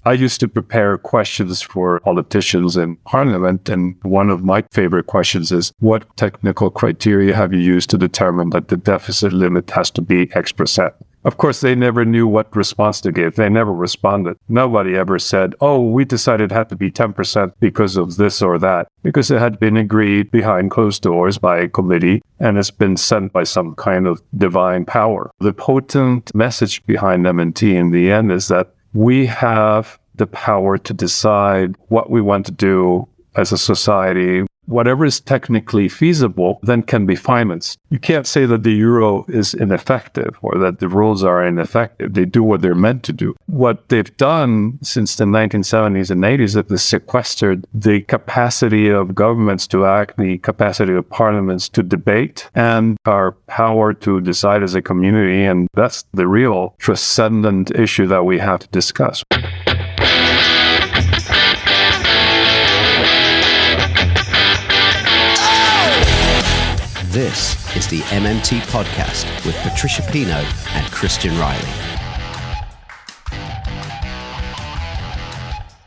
I used to prepare questions for politicians in Parliament, and one of my favorite questions is, what technical criteria have you used to determine that the deficit limit has to be X%? Of course, they never knew what response to give. They never responded. Nobody ever said, oh, we decided it had to be 10% because of this or that, because it had been agreed behind closed doors by a committee and it's been sent by some kind of divine power. The potent message behind MMT in the end is that we have the power to decide what we want to do as a society. Whatever is technically feasible then can be financed. You can't say that the euro is ineffective or that the rules are ineffective. They do what they're meant to do. What they've done since the 1970s and 80s is that they sequestered the capacity of governments to act, the capacity of parliaments to debate, and our power to decide as a community. And that's the real transcendent issue that we have to discuss. This is the MMT Podcast with Patricia Pino and Christian Riley.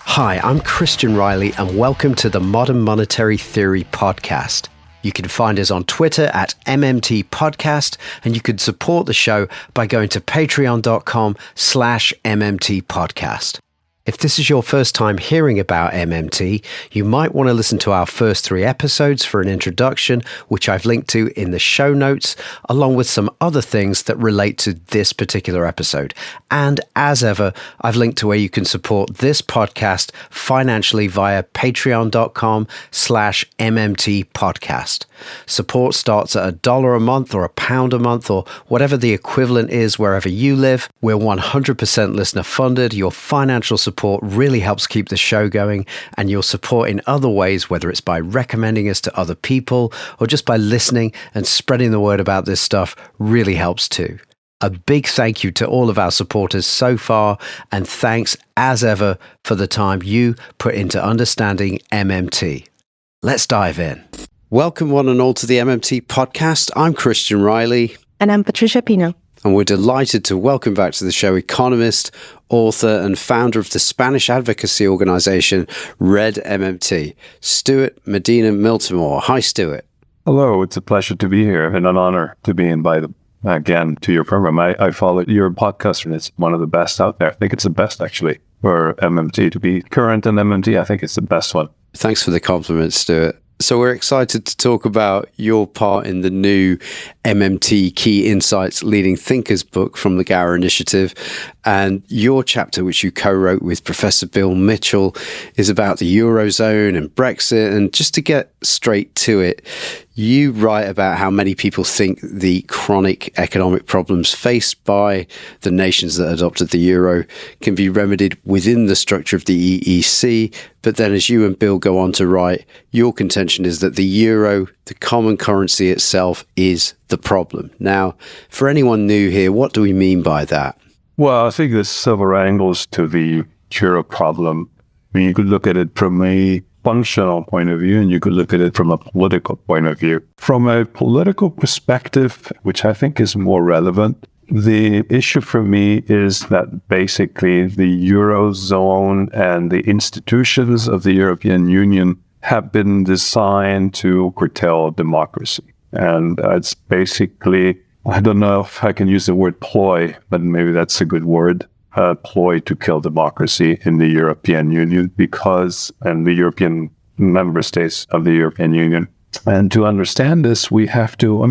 Hi, I'm Christian Riley and welcome to the Modern Monetary Theory Podcast. You can find us on Twitter at MMT Podcast, and you can support the show by going to patreon.com/MMT Podcast. If this is your first time hearing about MMT, you might want to listen to our first 3 episodes for an introduction, which I've linked to in the show notes, along with some other things that relate to this particular episode. And as ever, I've linked to where you can support this podcast financially via patreon.com/MMT Podcast. Support starts at $1 a month or £1 a month or whatever the equivalent is wherever you live. We're 100% listener funded. Your financial support really helps keep the show going, and your support in other ways, whether it's by recommending us to other people or just by listening and spreading the word about this stuff, really helps too. A big thank you to all of our supporters so far, and thanks as ever for the time you put into understanding MMT. Let's dive in. Welcome one and all to the MMT Podcast. I'm Christian Riley. And I'm Patricia Pino. And we're delighted to welcome back to the show economist, author and founder of the Spanish advocacy organization Red MMT, Stuart Medina Miltimore. Hi, Stuart. Hello, it's a pleasure to be here and an honor to be invited again to your program. I follow your podcast and it's one of the best out there. I think it's the best actually for MMT to be current in MMT. I think it's the best one. Thanks for the compliment, Stuart. So we're excited to talk about your part in the new MMT Key Insights Leading Thinkers book from the Gower Initiative. And your chapter, which you co-wrote with Professor Bill Mitchell, is about the Eurozone and Brexit. And just to get straight to it, you write about how many people think the chronic economic problems faced by the nations that adopted the euro can be remedied within the structure of the EEC. But then, as you and Bill go on to write, your contention is that the euro, the common currency itself, is the problem. Now, for anyone new here, what do we mean by that? Well, I think there's several angles to the euro problem. I mean, you could look at it from a functional point of view, and you could look at it from a political point of view. From a political perspective, which I think is more relevant, the issue for me is that basically the Eurozone and the institutions of the European Union have been designed to curtail democracy. And it's basically, I don't know if I can use the word ploy, but maybe that's a good word, ploy to kill democracy in the European Union and the European member states of the European Union. And to understand this, we have to,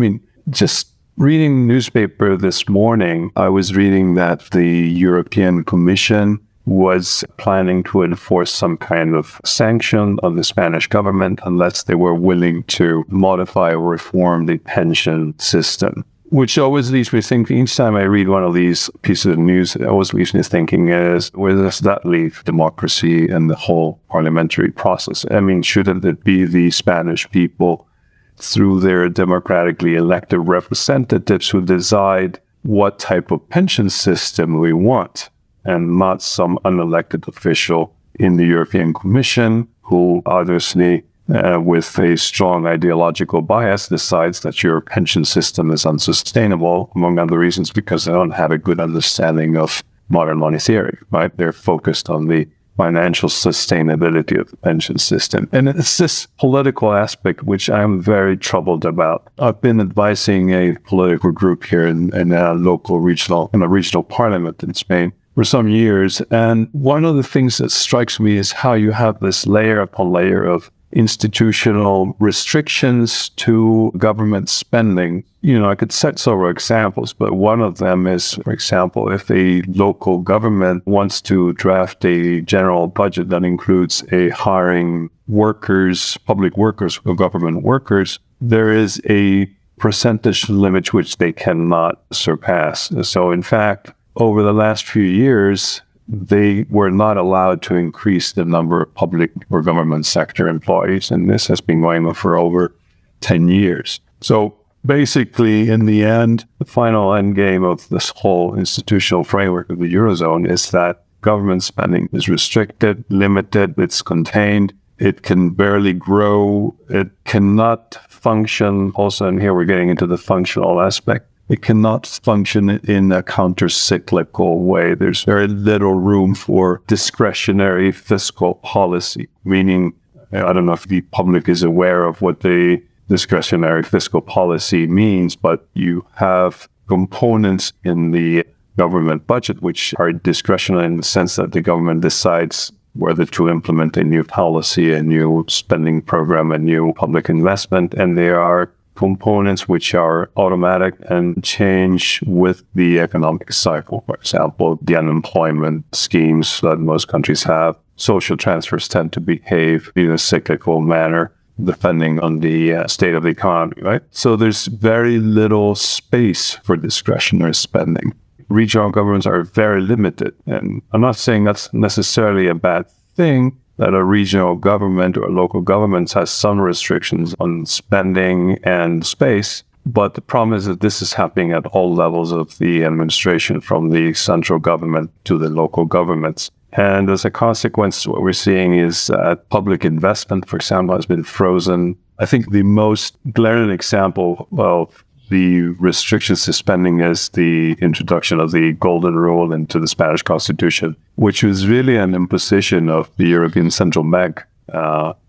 just reading newspaper this morning, I was reading that the European Commission was planning to enforce some kind of sanction on the Spanish government unless they were willing to modify or reform the pension system, which always leaves me thinking, each time I read one of these pieces of news, it always leaves me thinking is, where does that leave democracy and the whole parliamentary process? Shouldn't it be the Spanish people through their democratically elected representatives who decide what type of pension system we want, and not some unelected official in the European Commission who obviously, with a strong ideological bias, decides that your pension system is unsustainable, among other reasons, because they don't have a good understanding of modern money theory, right? They're focused on the financial sustainability of the pension system. And it's this political aspect which I'm very troubled about. I've been advising a political group here in a regional parliament in Spain for some years. And one of the things that strikes me is how you have this layer upon layer of institutional restrictions to government spending. I could set several examples, but one of them is, for example, if a local government wants to draft a general budget that includes hiring workers, public workers or government workers, there is a percentage limit which they cannot surpass. So in fact, over the last few years, they were not allowed to increase the number of public or government sector employees. And this has been going on for over 10 years. So basically, in the end, the final end game of this whole institutional framework of the Eurozone is that government spending is restricted, limited, it's contained, it can barely grow, it cannot function. Also, and here we're getting into the functional aspect. It cannot function in a counter-cyclical way. There's very little room for discretionary fiscal policy, meaning, I don't know if the public is aware of what the discretionary fiscal policy means, but you have components in the government budget which are discretionary in the sense that the government decides whether to implement a new policy, a new spending program, a new public investment, and there are components which are automatic and change with the economic cycle. For example, the unemployment schemes that most countries have. Social transfers tend to behave in a cyclical manner depending on the state of the economy, right? So there's very little space for discretionary spending. Regional governments are very limited. And I'm not saying that's necessarily a bad thing, that a regional government or local government has some restrictions on spending and space. But the problem is that this is happening at all levels of the administration, from the central government to the local governments. And as a consequence, what we're seeing is that public investment, for example, has been frozen. I think the most glaring example of the restrictions to spending is the introduction of the Golden Rule into the Spanish Constitution, which was really an imposition of the European Central Bank.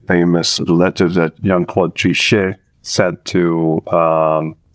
Famous letter that Jean-Claude Trichet sent to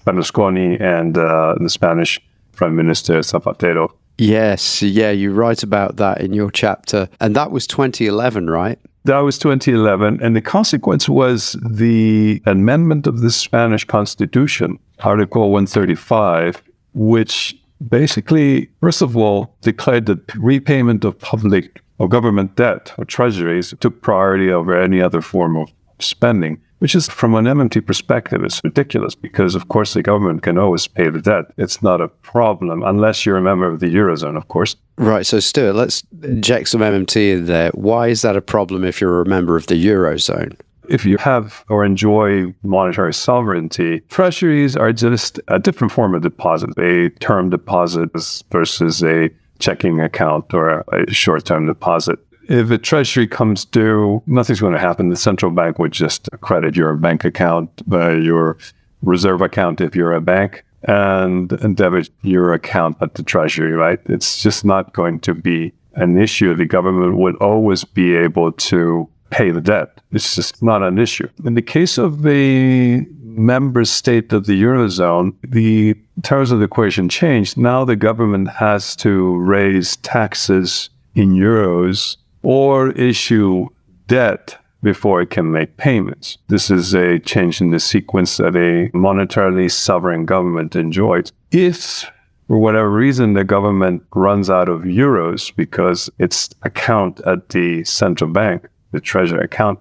Berlusconi and the Spanish Prime Minister Zapatero. Yes, yeah, you write about that in your chapter. And that was 2011, right? That was 2011. And the consequence was the amendment of the Spanish Constitution, Article 135, which basically, first of all, declared that repayment of public or government debt or treasuries took priority over any other form of spending, which is, from an MMT perspective, it's ridiculous because, of course, the government can always pay the debt. It's not a problem unless you're a member of the Eurozone, of course. Right. So, Stuart, let's inject some MMT in there. Why is that a problem if you're a member of the Eurozone? If you have or enjoy monetary sovereignty, treasuries are just a different form of deposit, a term deposit versus a checking account or a short-term deposit. If a treasury comes due, nothing's going to happen. The central bank would just credit your bank account, your reserve account if you're a bank, and debit your account at the treasury, right? It's just not going to be an issue. The government would always be able to pay the debt. It's just not an issue. In the case of the member state of the Eurozone, the terms of the equation changed. Now the government has to raise taxes in euros or issue debt before it can make payments. This is a change in the sequence that a monetarily sovereign government enjoys. If, for whatever reason, the government runs out of euros because its account at the central bank, the treasury account,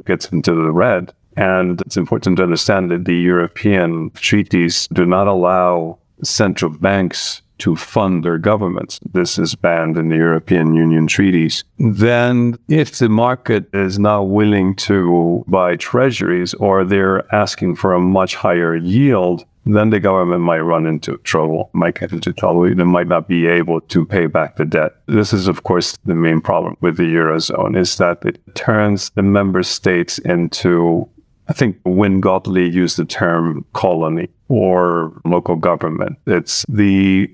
gets into the red, and it's important to understand that the European treaties do not allow central banks to fund their governments. This is banned in the European Union treaties. Then if the market is not willing to buy treasuries or they're asking for a much higher yield, then the government might run into trouble, might get into trouble. They might not be able to pay back the debt. This is, of course, the main problem with the Eurozone, is that it turns the member states into, I think Wynne Godley used the term colony or local government. It's the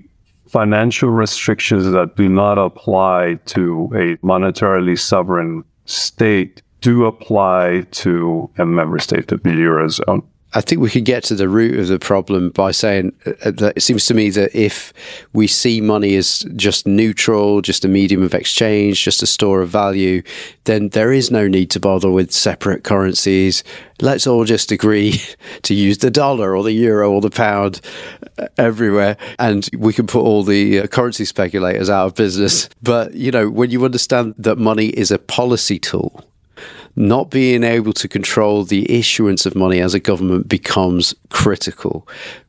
financial restrictions that do not apply to a monetarily sovereign state do apply to a member state of the Eurozone. I think we could get to the root of the problem by saying that it seems to me that if we see money as just neutral, just a medium of exchange, just a store of value, then there is no need to bother with separate currencies. Let's all just agree to use the dollar or the euro or the pound everywhere, and we can put all the currency speculators out of business. But, when you understand that money is a policy tool, not being able to control the issuance of money as a government becomes critical.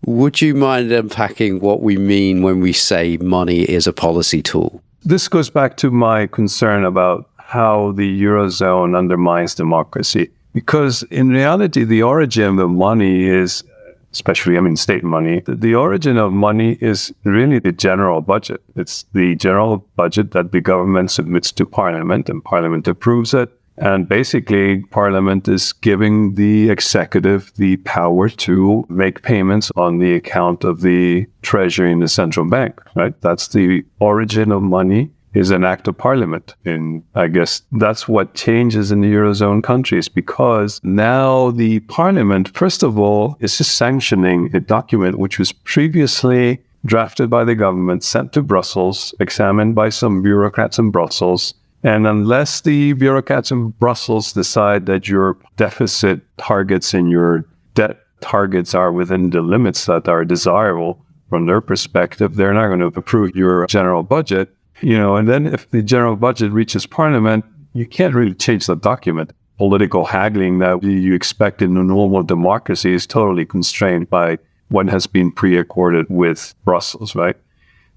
Would you mind unpacking what we mean when we say money is a policy tool? This goes back to my concern about how the Eurozone undermines democracy. Because in reality, the origin of money is, especially, state money, the origin of money is really the general budget. It's the general budget that the government submits to Parliament, and Parliament approves it. And basically, Parliament is giving the executive the power to make payments on the account of the Treasury and the central bank, right? That's the origin of money, is an act of Parliament. And I guess that's what changes in the Eurozone countries, because now the Parliament, first of all, is just sanctioning a document which was previously drafted by the government, sent to Brussels, examined by some bureaucrats in Brussels. And unless the bureaucrats in Brussels decide that your deficit targets and your debt targets are within the limits that are desirable from their perspective, they're not going to approve your general budget. And then if the general budget reaches Parliament, you can't really change the document. Political haggling that you expect in a normal democracy is totally constrained by what has been pre-accorded with Brussels, right?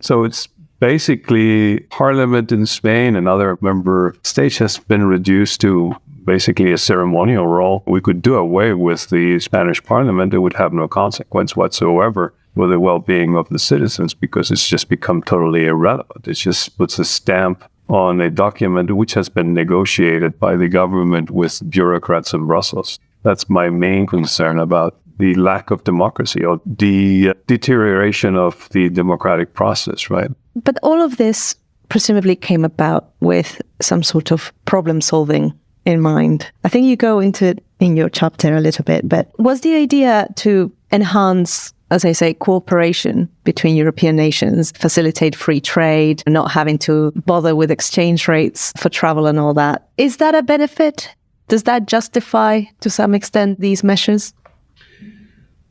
So it's basically, Parliament in Spain and other member states has been reduced to basically a ceremonial role. We could do away with the Spanish Parliament. It would have no consequence whatsoever for the well-being of the citizens, because it's just become totally irrelevant. It just puts a stamp on a document which has been negotiated by the government with bureaucrats in Brussels. That's my main concern about the lack of democracy, or the deterioration of the democratic process, right? But all of this presumably came about with some sort of problem solving in mind. I think you go into it in your chapter a little bit, but was the idea to enhance, as I say, cooperation between European nations, facilitate free trade, not having to bother with exchange rates for travel and all that? Is that a benefit? Does that justify, to some extent, these measures?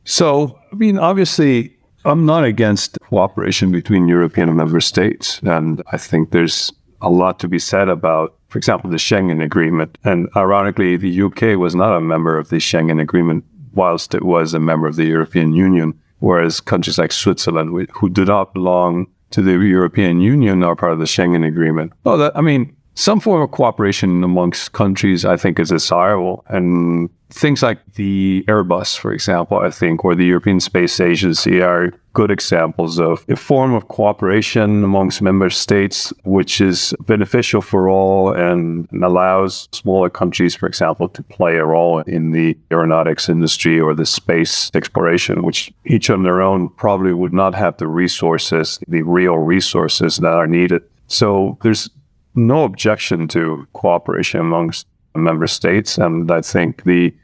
So, obviously, I'm not against cooperation between European member states. And I think there's a lot to be said about, for example, the Schengen Agreement. And ironically, the UK was not a member of the Schengen Agreement, whilst it was a member of the European Union, whereas countries like Switzerland, who do not belong to the European Union, are part of the Schengen Agreement. Some form of cooperation amongst countries, I think, is desirable. And things like the Airbus, for example, I think, or the European Space Agency are good examples of a form of cooperation amongst member states, which is beneficial for all and allows smaller countries, for example, to play a role in the aeronautics industry or the space exploration, which each on their own probably would not have the resources, the real resources that are needed. So there's no objection to cooperation amongst member states. And I think the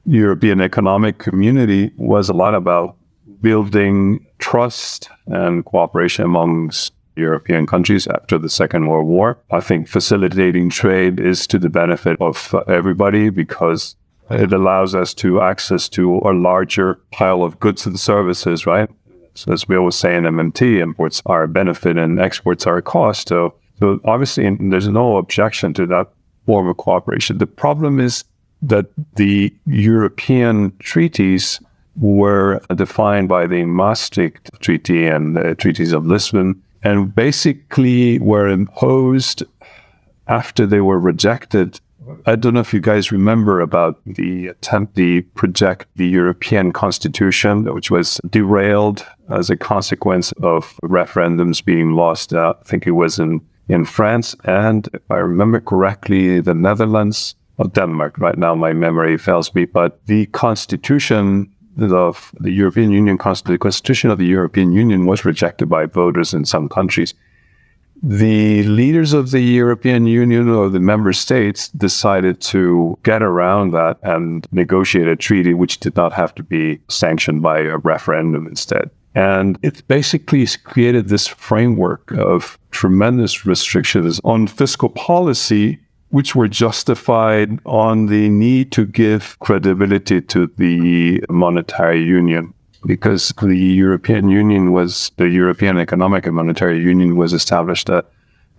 European Economic Community was a lot about building trust and cooperation amongst European countries after the Second World War. I think facilitating trade is to the benefit of everybody, because it allows us to access to a larger pile of goods and services, right? So as we always say in MMT, imports are a benefit and exports are a cost. So obviously, there's no objection to that form of cooperation. The problem is that the European treaties were defined by the Maastricht Treaty and the treaties of Lisbon, and basically were imposed after they were rejected. I don't know if you guys remember about the attempt to project the European Constitution, which was derailed as a consequence of referendums being lost. I think it was in France, and if I remember correctly, the Netherlands, or Denmark. Right now, my memory fails me, but the Constitution of the European Union, the Constitution of the European Union was rejected by voters in some countries. The leaders of the European Union or the member states decided to get around that and negotiate a treaty which did not have to be sanctioned by a referendum instead. And it basically created this framework of tremendous restrictions on fiscal policy, which were justified on the need to give credibility to the monetary union. Because the European Economic and Monetary Union was established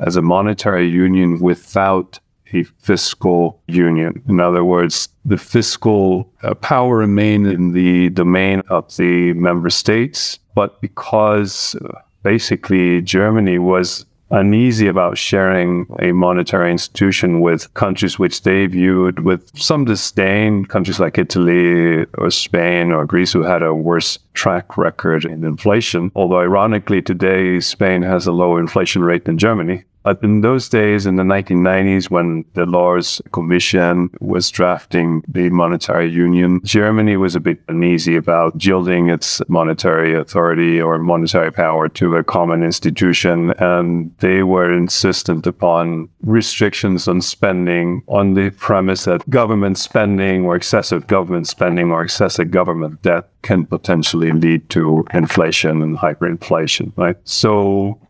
as a monetary union without a fiscal union. In other words, the fiscal power remained in the domain of the member states, but because basically Germany was uneasy about sharing a monetary institution with countries which they viewed with some disdain, countries like Italy or Spain or Greece, who had a worse track record in inflation. Although ironically today, Spain has a lower inflation rate than Germany. But in those days, in the 1990s, when Delors' Commission was drafting the monetary union, Germany was a bit uneasy about yielding its monetary authority or monetary power to a common institution. And they were insistent upon restrictions on spending on the premise that government spending or excessive government spending or excessive government debt can potentially lead to inflation and hyperinflation, right? So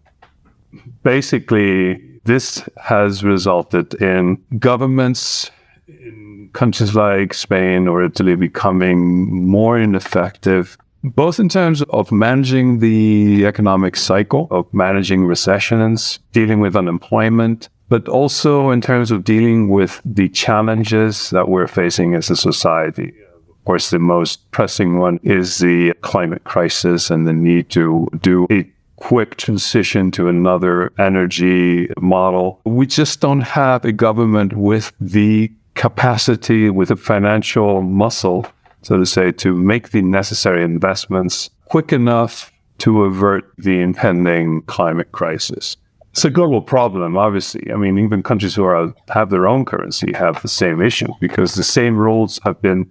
basically, this has resulted in governments in countries like Spain or Italy becoming more ineffective, both in terms of managing the economic cycle, of managing recessions, dealing with unemployment, but also in terms of dealing with the challenges that we're facing as a society. Of course, the most pressing one is the climate crisis and the need to do a quick transition to another energy model. We just don't have a government with the capacity, with the financial muscle, so to say, to make the necessary investments quick enough to avert the impending climate crisis. It's a global problem, obviously. I mean, even countries who have their own currency have the same issue because the same rules have been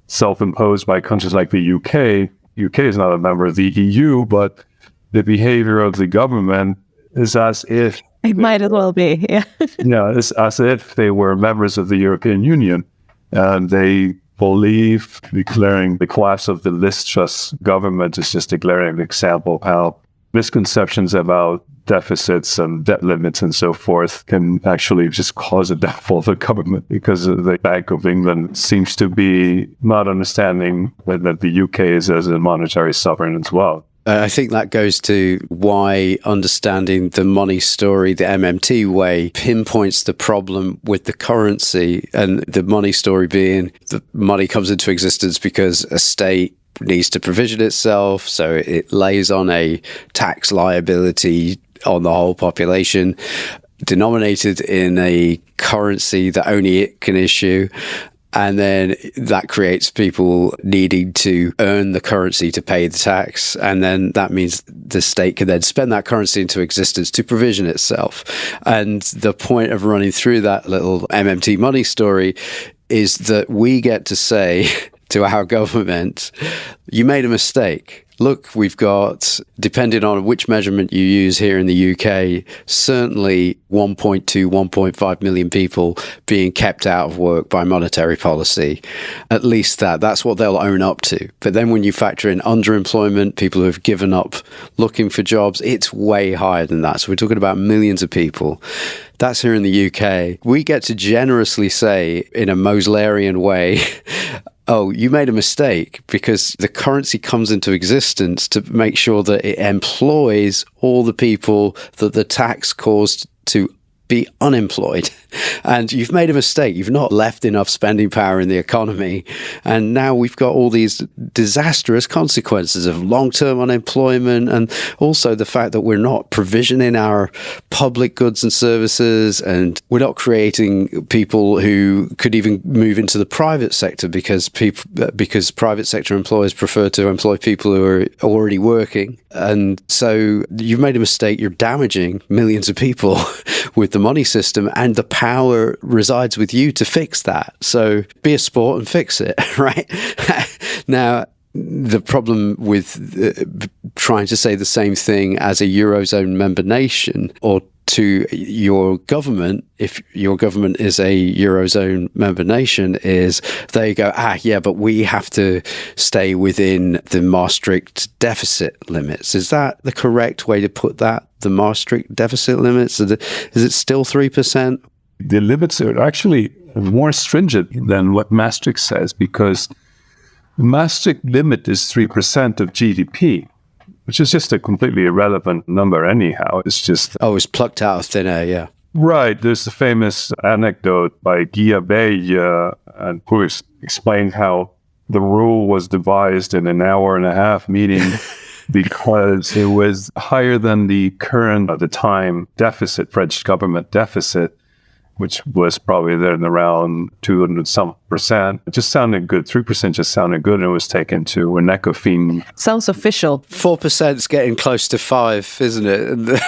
self-imposed by countries like the UK. UK is not a member of the EU, but the behavior of the government is as if... It might as well be, yeah. It's as if they were members of the European Union. And they believe declaring the collapse of the Liz Truss government is just a glaring example of how misconceptions about deficits and debt limits and so forth can actually just cause a downfall of the government, because the Bank of England seems to be not understanding that the UK is as a monetary sovereign as well. I think that goes to why understanding the money story, the MMT way, pinpoints the problem with the currency, and the money story being the money comes into existence because a state needs to provision itself, so it lays on a tax liability on the whole population, denominated in a currency that only it can issue. And then that creates people needing to earn the currency to pay the tax. And then that means the state can then spend that currency into existence to provision itself. And the point of running through that little MMT money story is that we get to say to our government, you made a mistake. Look, we've got, depending on which measurement you use here in the UK, certainly 1.2, 1.5 million people being kept out of work by monetary policy. At least that's what they'll own up to. But then when you factor in underemployment, people who have given up looking for jobs, it's way higher than that. So we're talking about millions of people. That's here in the UK. We get to generously say, in a Moslerian way, oh, you made a mistake, because the currency comes into existence to make sure that it employs all the people that the tax caused to be unemployed. And you've made a mistake. You've not left enough spending power in the economy. And now we've got all these disastrous consequences of long-term unemployment, and also the fact that we're not provisioning our public goods and services, and we're not creating people who could even move into the private sector because private sector employers prefer to employ people who are already working. And so you've made a mistake. You're damaging millions of people with the money system, and the power resides with you to fix that. So be a sport and fix it, right? Now, the problem with trying to say the same thing as a Eurozone member nation or to your government, if your government is a Eurozone member nation, is they go, but we have to stay within the Maastricht deficit limits. Is that the correct way to put that? The Maastricht deficit limits? Is it still 3%? The limits are actually more stringent than what Maastricht says, because the Maastricht limit is 3% of GDP, which is just a completely irrelevant number anyhow. It's just... it's plucked out of thin air, yeah. Right. There's a famous anecdote by Guy Abeille, who explained how the rule was devised in an hour and a half meeting because it was higher than the current, at the time, deficit, French government deficit, which was probably then around 200-some%. It just sounded good. 3% just sounded good, and it was taken to an ECOFIN. Sounds official. 4% is getting close to 5, isn't it?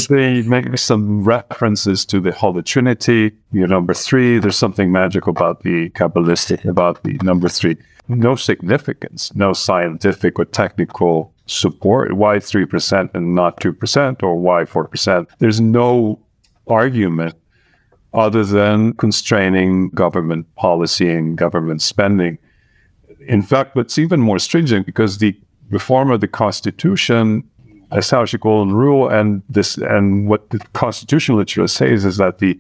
They make some references to the Holy Trinity, number 3. There's something magical about the Kabbalistic, about the number 3. No significance, no scientific or technical support. Why 3% and not 2%, or why 4%? There's no argument other than constraining government policy and government spending. In fact, what's even more stringent, because the reform of the Constitution established a golden rule, and what the constitutional literature says is that the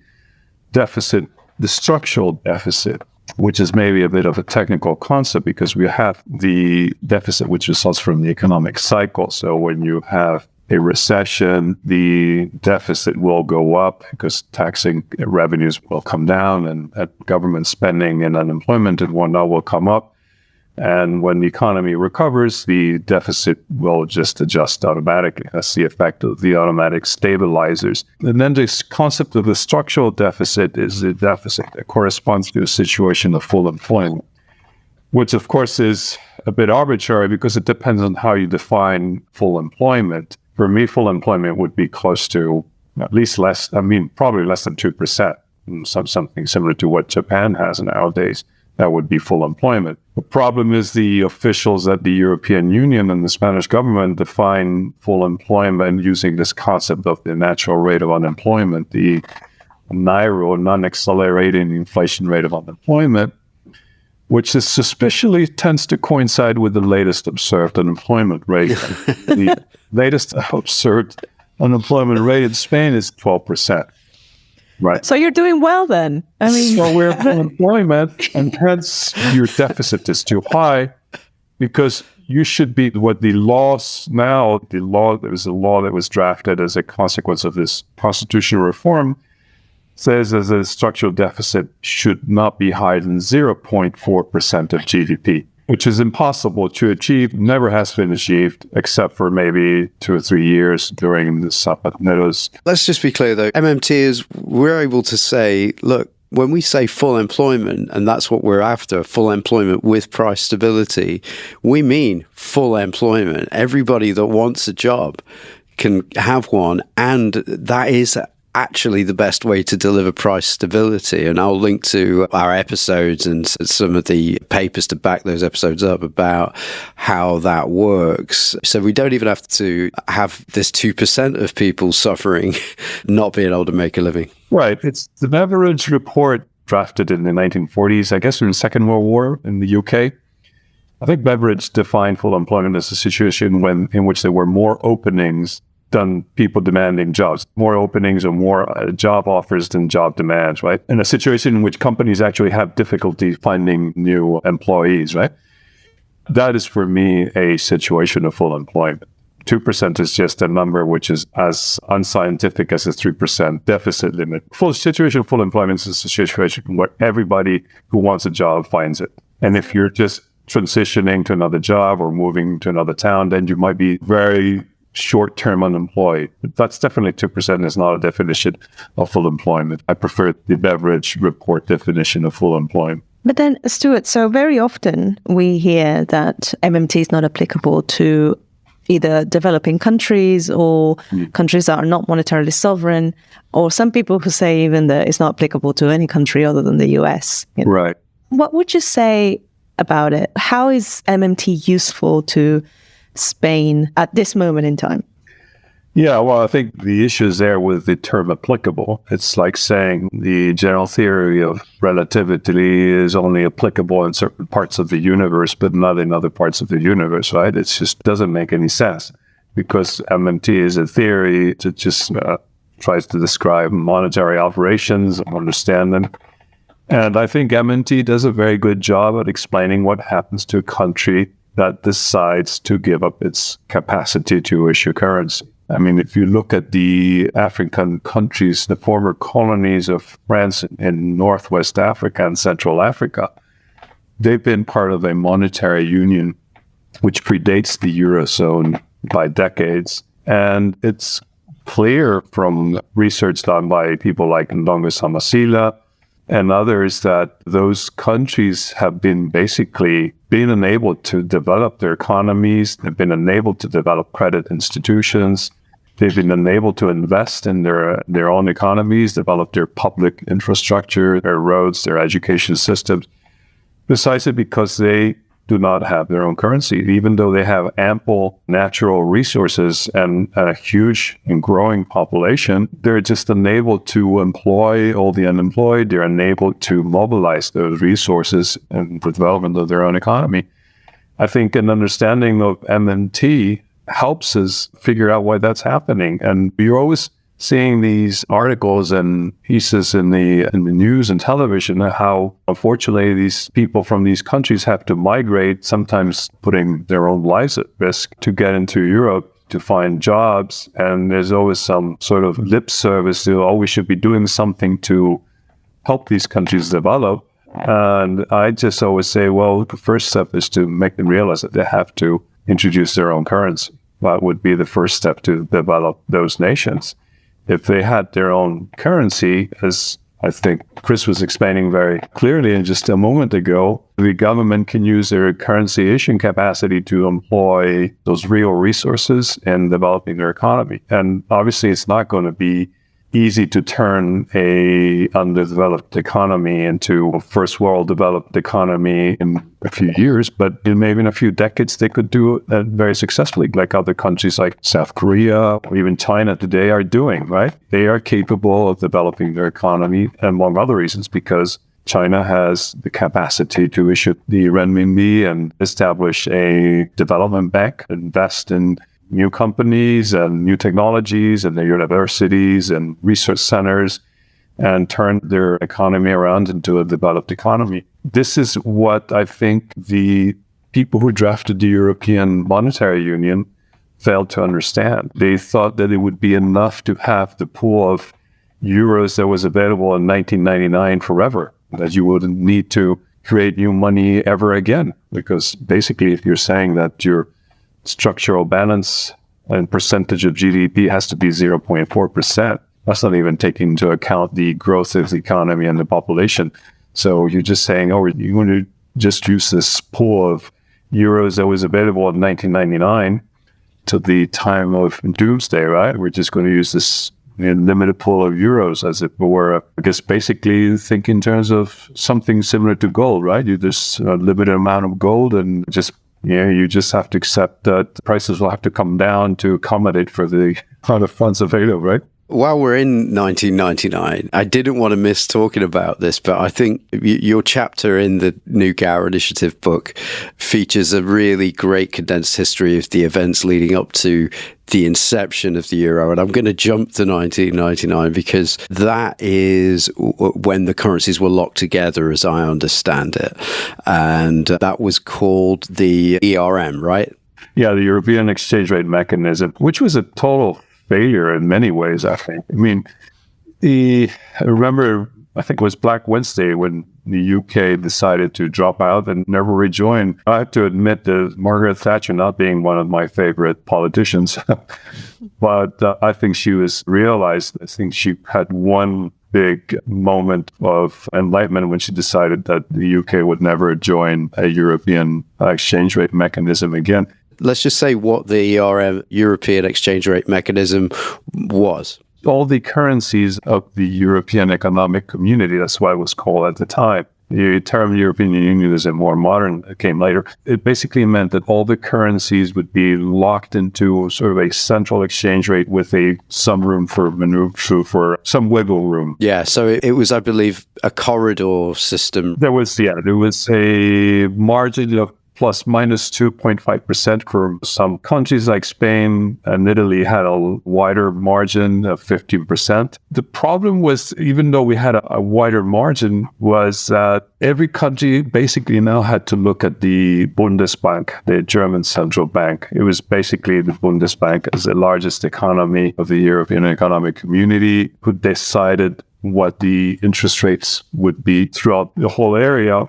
deficit, the structural deficit, which is maybe a bit of a technical concept, because we have the deficit which results from the economic cycle. So when you have a recession, the deficit will go up because taxing revenues will come down, and government spending and unemployment and whatnot will come up. And when the economy recovers, the deficit will just adjust automatically. That's the effect of the automatic stabilizers. And then this concept of the structural deficit is the deficit that corresponds to a situation of full employment, which of course is a bit arbitrary because it depends on how you define full employment. For me, full employment would be close to at least probably less than 2%, something similar to what Japan has nowadays. That would be full employment. The problem is the officials at the European Union and the Spanish government define full employment using this concept of the natural rate of unemployment, the NIRO, non-accelerating inflation rate of unemployment, which is suspiciously tends to coincide with the latest observed unemployment rate. The latest observed unemployment rate in Spain is 12%. Right. So you're doing well then. So we're full employment, and hence your deficit is too high, because you should be what the laws now, there was a law that was drafted as a consequence of this constitutional reform, says as a structural deficit should not be higher than 0.4% of GDP, which is impossible to achieve, never has been achieved, except for maybe 2 or 3 years during the Zapatero's. Let's just be clear, though. MMT is, we're able to say, look, when we say full employment, and that's what we're after, full employment with price stability, we mean full employment. Everybody that wants a job can have one, and that is actually the best way to deliver price stability. And I'll link to our episodes and some of the papers to back those episodes up about how that works. So we don't even have to have this 2% of people suffering, not being able to make a living. Right. It's the Beveridge report drafted in the 1940s, I guess, during the Second World War in the UK. I think Beveridge defined full employment as a situation in which there were more openings than people demanding jobs, more openings or more job offers than job demands, right? In a situation in which companies actually have difficulty finding new employees, right? That is, for me, a situation of full employment. 2% is just a number which is as unscientific as a 3% deficit limit. Full situation of full employment is a situation where everybody who wants a job finds it. And if you're just transitioning to another job or moving to another town, then you might be very short-term unemployed. But that's definitely 2% is not a definition of full employment. I prefer the Beveridge report definition of full employment. But then, Stuart, so very often we hear that MMT is not applicable to either developing countries or countries that are not monetarily sovereign, or some people who say even that it's not applicable to any country other than the US. Right. What would you say about it. How is MMT useful to Spain at this moment in time? Yeah, well, I think the issue is there with the term applicable. It's like saying the general theory of relativity is only applicable in certain parts of the universe, but not in other parts of the universe, right? It just doesn't make any sense because MMT is a theory that just tries to describe monetary operations and understand them. And I think MMT does a very good job at explaining what happens to a country that decides to give up its capacity to issue currency. I mean, if you look at the African countries, the former colonies of France in Northwest Africa and Central Africa, they've been part of a monetary union which predates the Eurozone by decades. And it's clear from research done by people like Ndongo Samasila and others that those countries have been basically been unable to develop their economies. They've been unable to develop credit institutions. They've been unable to invest in their own economies, develop their public infrastructure, their roads, their education systems, precisely because they do not have their own currency. Even though they have ample natural resources and a huge and growing population, they're just unable to employ all the unemployed. They're unable to mobilize those resources in the development of their own economy. I think an understanding of MMT helps us figure out why that's happening. And you're always seeing these articles and pieces in the news and television, how unfortunately these people from these countries have to migrate, sometimes putting their own lives at risk to get into Europe to find jobs. And there's always some sort of lip service to, oh, we should be doing something to help these countries develop. And I just always say, well, the first step is to make them realize that they have to introduce their own currency. That would be the first step to develop those nations. If they had their own currency, as I think Chris was explaining very clearly in just a moment ago, the government can use their currency issuing capacity to employ those real resources in developing their economy. And obviously, it's not going to be easy to turn a underdeveloped economy into a first world developed economy in a few years, but maybe in a few decades they could do it very successfully, like other countries like South Korea or even China today are doing, right? They are capable of developing their economy, among other reasons, because China has the capacity to issue the renminbi and establish a development bank, invest in new companies and new technologies and their universities and research centers and turn their economy around into a developed economy. This is what I think the people who drafted the European Monetary Union failed to understand. They thought that it would be enough to have the pool of euros that was available in 1999 forever, that you wouldn't need to create new money ever again. Because basically, if you're saying that your structural balance and percentage of GDP has to be 0.4%. That's not even taking into account the growth of the economy and the population. So you're just saying, oh, you want to just use this pool of euros that was available in 1999 to the time of doomsday, right? We're just going to use this limited pool of euros as if it were, I guess, basically think in terms of something similar to gold, right? You just a limited amount of gold and just you just have to accept that prices will have to come down to accommodate for the amount of funds available, right? While we're in 1999, I didn't want to miss talking about this, but I think your chapter in the New Gower Initiative book features a really great condensed history of the events leading up to the inception of the euro. And I'm going to jump to 1999 because that is when the currencies were locked together, as I understand it. And that was called the ERM, right? Yeah, the European Exchange Rate Mechanism, which was a total failure in many ways, I think. I mean, I remember, I think it was Black Wednesday when the UK decided to drop out and never rejoin. I have to admit that Margaret Thatcher not being one of my favorite politicians, but I think she was realized, I think she had one big moment of enlightenment when she decided that the UK would never join a European exchange rate mechanism again. Let's just say what the ERM, European Exchange Rate Mechanism, was. All the currencies of the European Economic Community, that's what it was called at the time, The term European Union is a more modern, it came later. It basically meant that all the currencies would be locked into sort of a central exchange rate with some room for maneuver, for some wiggle room. Yeah, so it was, I believe, a corridor system. There was a margin of plus minus 2.5% for some countries like Spain and Italy had a wider margin of 15%. The problem was, even though we had a wider margin, was that every country basically now had to look at the Bundesbank, the German central bank. It was basically the Bundesbank as the largest economy of the European Economic Community who decided what the interest rates would be throughout the whole area.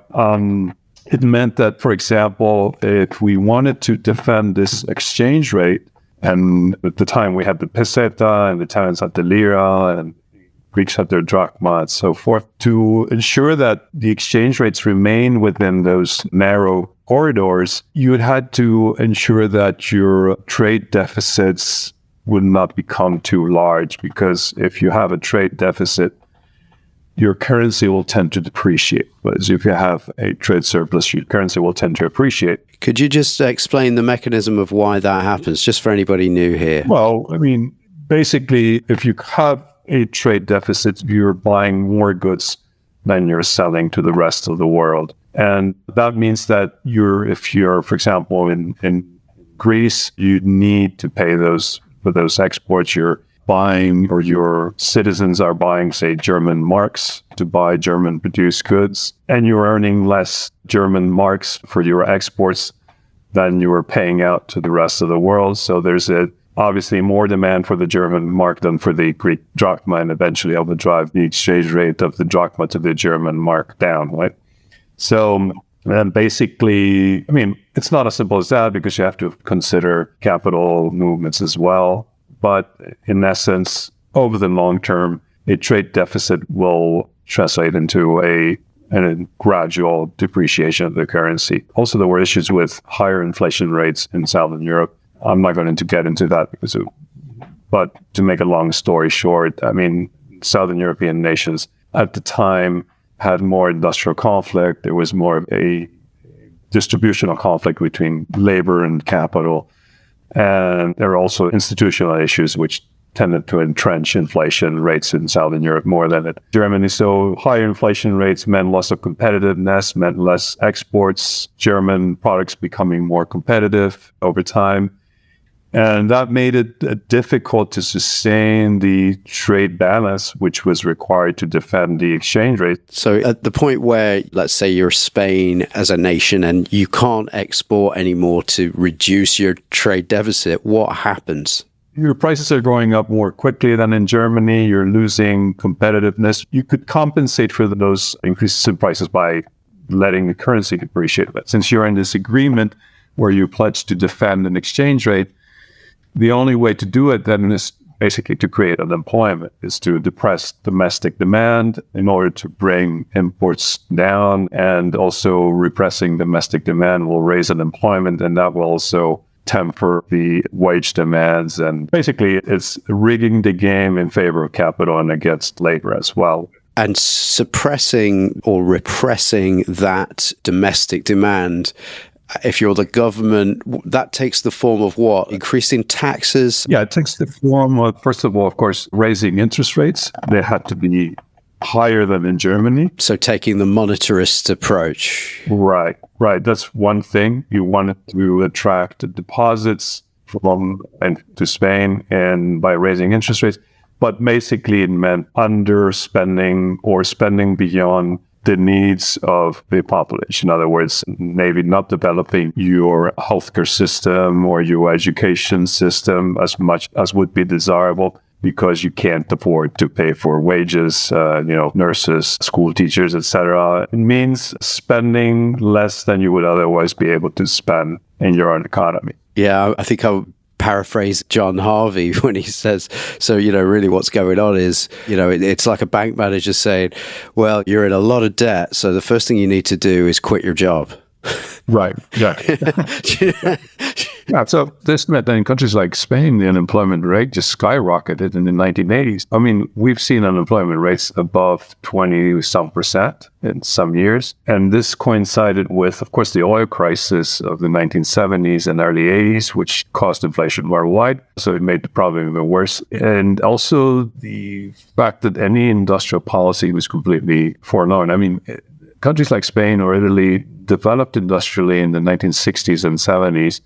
It meant that, for example, if we wanted to defend this exchange rate, and at the time we had the peseta and the Italians had the lira and Greeks had their drachma and so forth, to ensure that the exchange rates remain within those narrow corridors, you had to ensure that your trade deficits would not become too large, because if you have a trade deficit, your currency will tend to depreciate. Whereas if you have a trade surplus, your currency will tend to appreciate. Could you just explain the mechanism of why that happens, just for anybody new here? Well, I mean, basically, if you have a trade deficit, you're buying more goods than you're selling to the rest of the world. And that means that if you're, for example, in Greece, you need to pay for those exports. You're buying, or your citizens are buying, say, German marks to buy German produced goods, and you're earning less German marks for your exports than you are paying out to the rest of the world. So there's obviously more demand for the German mark than for the Greek drachma, and eventually it will drive the exchange rate of the drachma to the German mark down, right? So and basically, I mean, it's not as simple as that, because you have to consider capital movements as well. But in essence, over the long term, a trade deficit will translate into a gradual depreciation of the currency. Also, there were issues with higher inflation rates in Southern Europe. I'm not going to get into that, but to make a long story short, I mean, Southern European nations at the time had more industrial conflict. There was more of a distributional conflict between labor and capital. And there are also institutional issues which tended to entrench inflation rates in Southern Europe more than in Germany. So higher inflation rates meant loss of competitiveness, meant less exports, German products becoming more competitive over time. And that made it difficult to sustain the trade balance, which was required to defend the exchange rate. So at the point where, let's say you're Spain as a nation and you can't export anymore to reduce your trade deficit, what happens? Your prices are going up more quickly than in Germany. You're losing competitiveness. You could compensate for those increases in prices by letting the currency depreciate. But since you're in this agreement where you pledge to defend an exchange rate, the only way to do it then is basically to create unemployment, is to depress domestic demand in order to bring imports down, and also repressing domestic demand will raise unemployment, and that will also temper the wage demands. And basically it's rigging the game in favor of capital and against labor as well. And suppressing or repressing that domestic demand, if you're the government, that takes the form of what? Increasing taxes? Yeah, it takes the form of, first of all, of course, raising interest rates. They had to be higher than in Germany. So taking the monetarist approach. Right. That's one thing. You wanted to attract deposits to Spain and by raising interest rates. But basically it meant underspending or spending beyond the needs of the population. In other words, maybe not developing your healthcare system or your education system as much as would be desirable, because you can't afford to pay for wages, nurses, school teachers, etc. It means spending less than you would otherwise be able to spend in your own economy. Yeah, I think I'll paraphrase John Harvey when he says, so, really what's going on is, it's like a bank manager saying, well, you're in a lot of debt, so the first thing you need to do is quit your job. Right. Yeah. Yeah, so this meant that in countries like Spain, the unemployment rate just skyrocketed in the 1980s. I mean, we've seen unemployment rates above 20% in some years. And this coincided with, of course, the oil crisis of the 1970s and early 80s, which caused inflation worldwide. So it made the problem even worse. And also the fact that any industrial policy was completely forlorn. I mean, countries like Spain or Italy developed industrially in the 1960s and 70s,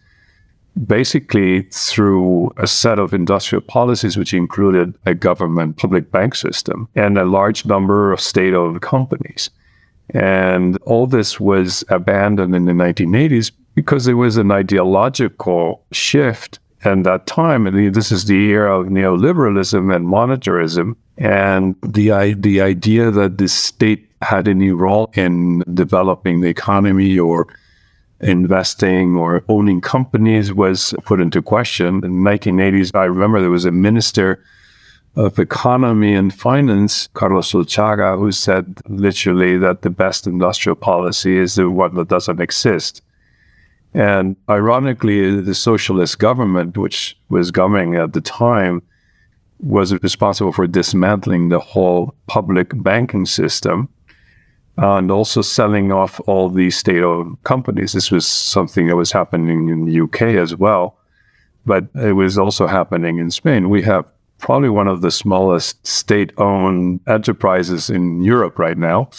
basically through a set of industrial policies which included a government public bank system and a large number of state-owned companies. And all this was abandoned in the 1980s because there was an ideological shift at that time. And this is the era of neoliberalism and monetarism, and the idea that the state had any role in developing the economy or investing or owning companies was put into question. In the 1980s, I remember there was a minister of economy and finance, Carlos Solchaga, who said literally that the best industrial policy is the one that doesn't exist. And ironically, the socialist government, which was governing at the time, was responsible for dismantling the whole public banking system and also selling off all these state-owned companies. This was something that was happening in the UK as well, but it was also happening in Spain. We have probably one of the smallest state-owned enterprises in Europe right now,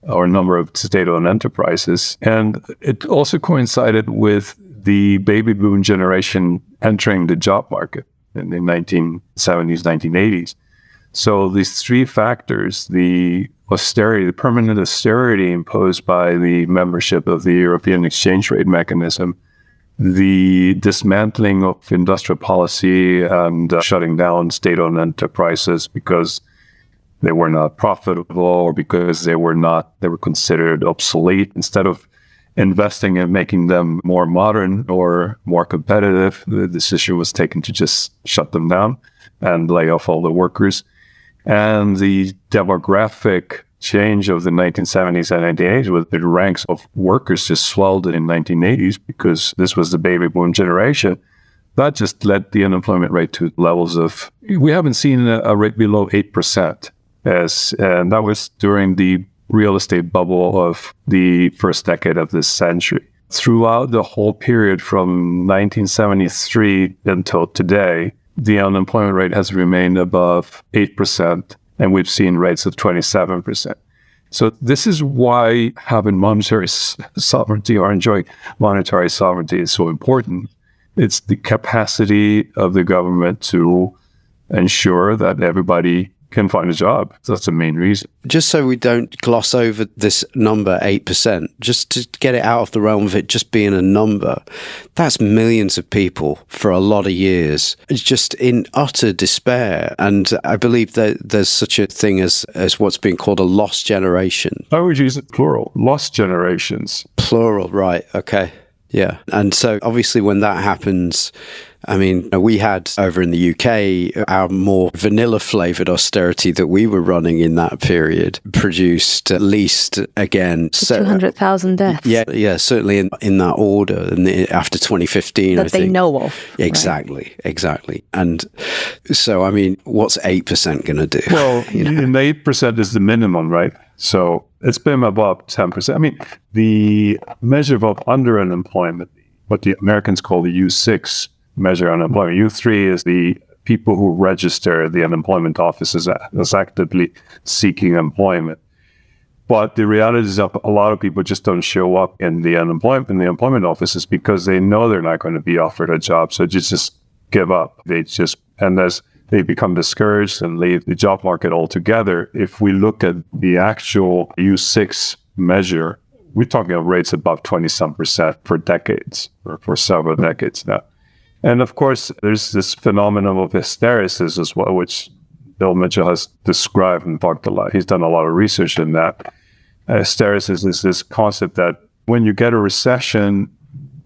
or number of state-owned enterprises. And it also coincided with the baby boom generation entering the job market in the 1970s, 1980s. So these three factors, the austerity, the permanent austerity imposed by the membership of the European exchange rate mechanism, the dismantling of industrial policy and shutting down state-owned enterprises because they were not profitable or because they were considered obsolete. Instead of investing in making them more modern or more competitive, the decision was taken to just shut them down and lay off all the workers. And the demographic change of the 1970s and 1980s, with the ranks of workers just swelled in the 1980s because this was the baby boom generation, that just led the unemployment rate to levels of, we haven't seen a rate below 8%. And that was during the real estate bubble of the first decade of this century. Throughout the whole period from 1973 until today, the unemployment rate has remained above 8%, and we've seen rates of 27%. So this is why having monetary sovereignty or enjoying monetary sovereignty is so important. It's the capacity of the government to ensure that everybody can find a job. So that's the main reason. Just so we don't gloss over this number, 8%, just to get it out of the realm of it just being a number, that's millions of people for a lot of years, just in utter despair. And I believe that there's such a thing as what's being called a lost generation. I would use it plural, lost generations. Plural, right, okay. Yeah. And so obviously when that happens, I mean, we had over in the UK, our more vanilla flavoured austerity that we were running in that period produced at least, again, 200,000 deaths. Yeah, certainly in that order. And after 2015, that I think. They know of. Exactly. And so, I mean, what's 8% going to do? Well, and 8% is the minimum, right? So it's been above 10%. I mean, the measure of underemployment, what the Americans call the U6 measure unemployment. U3 is the people who register the unemployment offices as actively seeking employment. But the reality is that a lot of people just don't show up in the employment offices because they know they're not going to be offered a job. So just give up. As they become discouraged and leave the job market altogether. If we look at the actual U6 measure, we're talking about rates above 20-some% for decades, or for several decades now. And of course, there's this phenomenon of hysteresis as well, which Bill Mitchell has described and talked a lot. He's done a lot of research in that. Hysteresis is this concept that when you get a recession,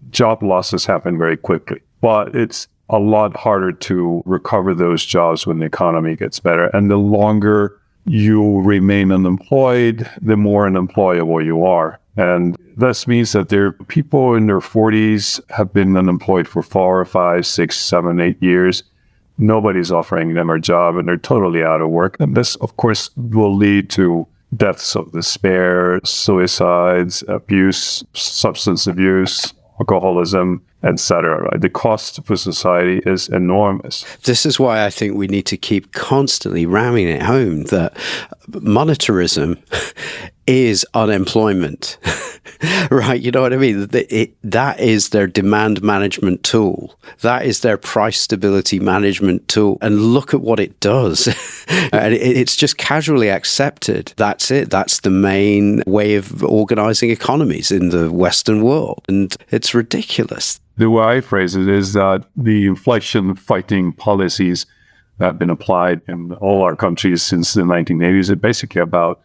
job losses happen very quickly. But it's a lot harder to recover those jobs when the economy gets better. And the longer you remain unemployed, the more unemployable you are. And this means that there are people in their 40s have been unemployed for 4, 5, 6, 7, 8 years. Nobody's offering them a job and they're totally out of work. And this, of course, will lead to deaths of despair, suicides, abuse, substance abuse, alcoholism, etc. Right? The cost for society is enormous. This is why I think we need to keep constantly ramming it home that monetarism is unemployment, right? You know what I mean? That is their demand management tool. That is their price stability management tool. And look at what it does. And it's just casually accepted. That's it. That's the main way of organizing economies in the Western world. And it's ridiculous. The way I phrase it is that the inflation-fighting policies that have been applied in all our countries since the 1980s are basically about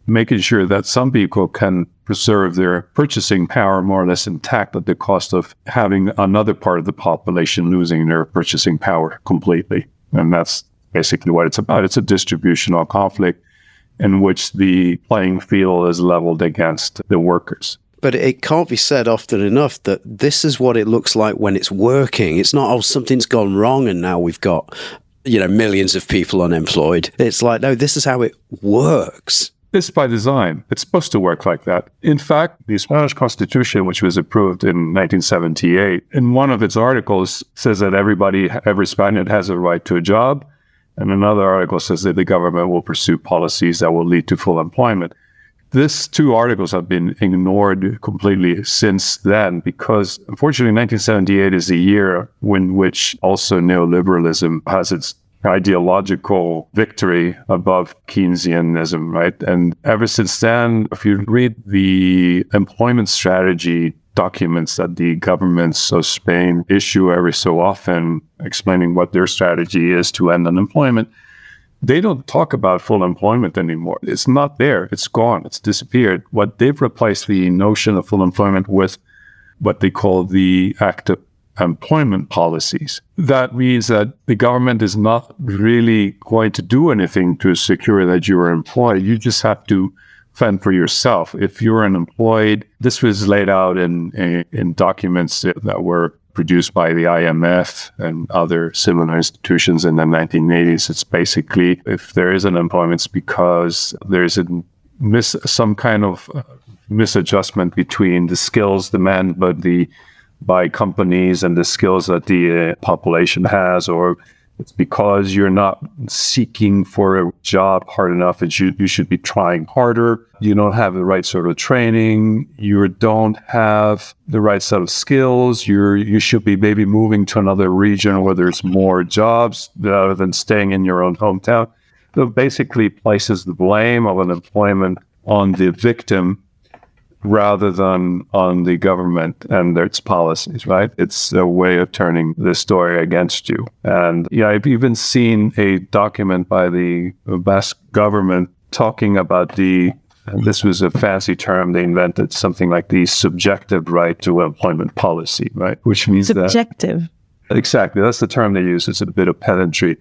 making sure that some people can preserve their purchasing power more or less intact at the cost of having another part of the population losing their purchasing power completely. And that's basically what it's about. It's a distributional conflict in which the playing field is leveled against the workers. But it can't be said often enough that this is what it looks like when it's working. It's not, oh, something's gone wrong and now we've got, millions of people unemployed. It's like, no, this is how it works. It's by design. It's supposed to work like that. In fact, the Spanish Constitution, which was approved in 1978, in one of its articles says that every Spaniard has a right to a job. And another article says that the government will pursue policies that will lead to full employment. These two articles have been ignored completely since then because, unfortunately, 1978 is the year in which also neoliberalism has its ideological victory above Keynesianism, right? And ever since then, if you read the employment strategy documents that the governments of Spain issue every so often, explaining what their strategy is to end unemployment, they don't talk about full employment anymore. It's not there. It's gone. It's disappeared. What they've replaced the notion of full employment with what they call the active employment policies. That means that the government is not really going to do anything to secure that you are employed. You just have to fend for yourself. If you're unemployed, this was laid out in documents that were produced by the IMF and other similar institutions in the 1980s. It's basically, if there is unemployment, it's because there's some kind of misadjustment between the skills demanded by companies and the skills that the population has, or it's because you're not seeking for a job hard enough and you should be trying harder. You don't have the right sort of training. You don't have the right set of skills. You should be maybe moving to another region where there's more jobs rather than staying in your own hometown. So it basically places the blame of unemployment on the victim rather than on the government and its policies, right? It's a way of turning the story against you. And I've even seen a document by the Basque government talking about this was a fancy term they invented, something like the subjective right to employment policy, right? Which means subjective. Exactly. That's the term they use. It's a bit of pedantry.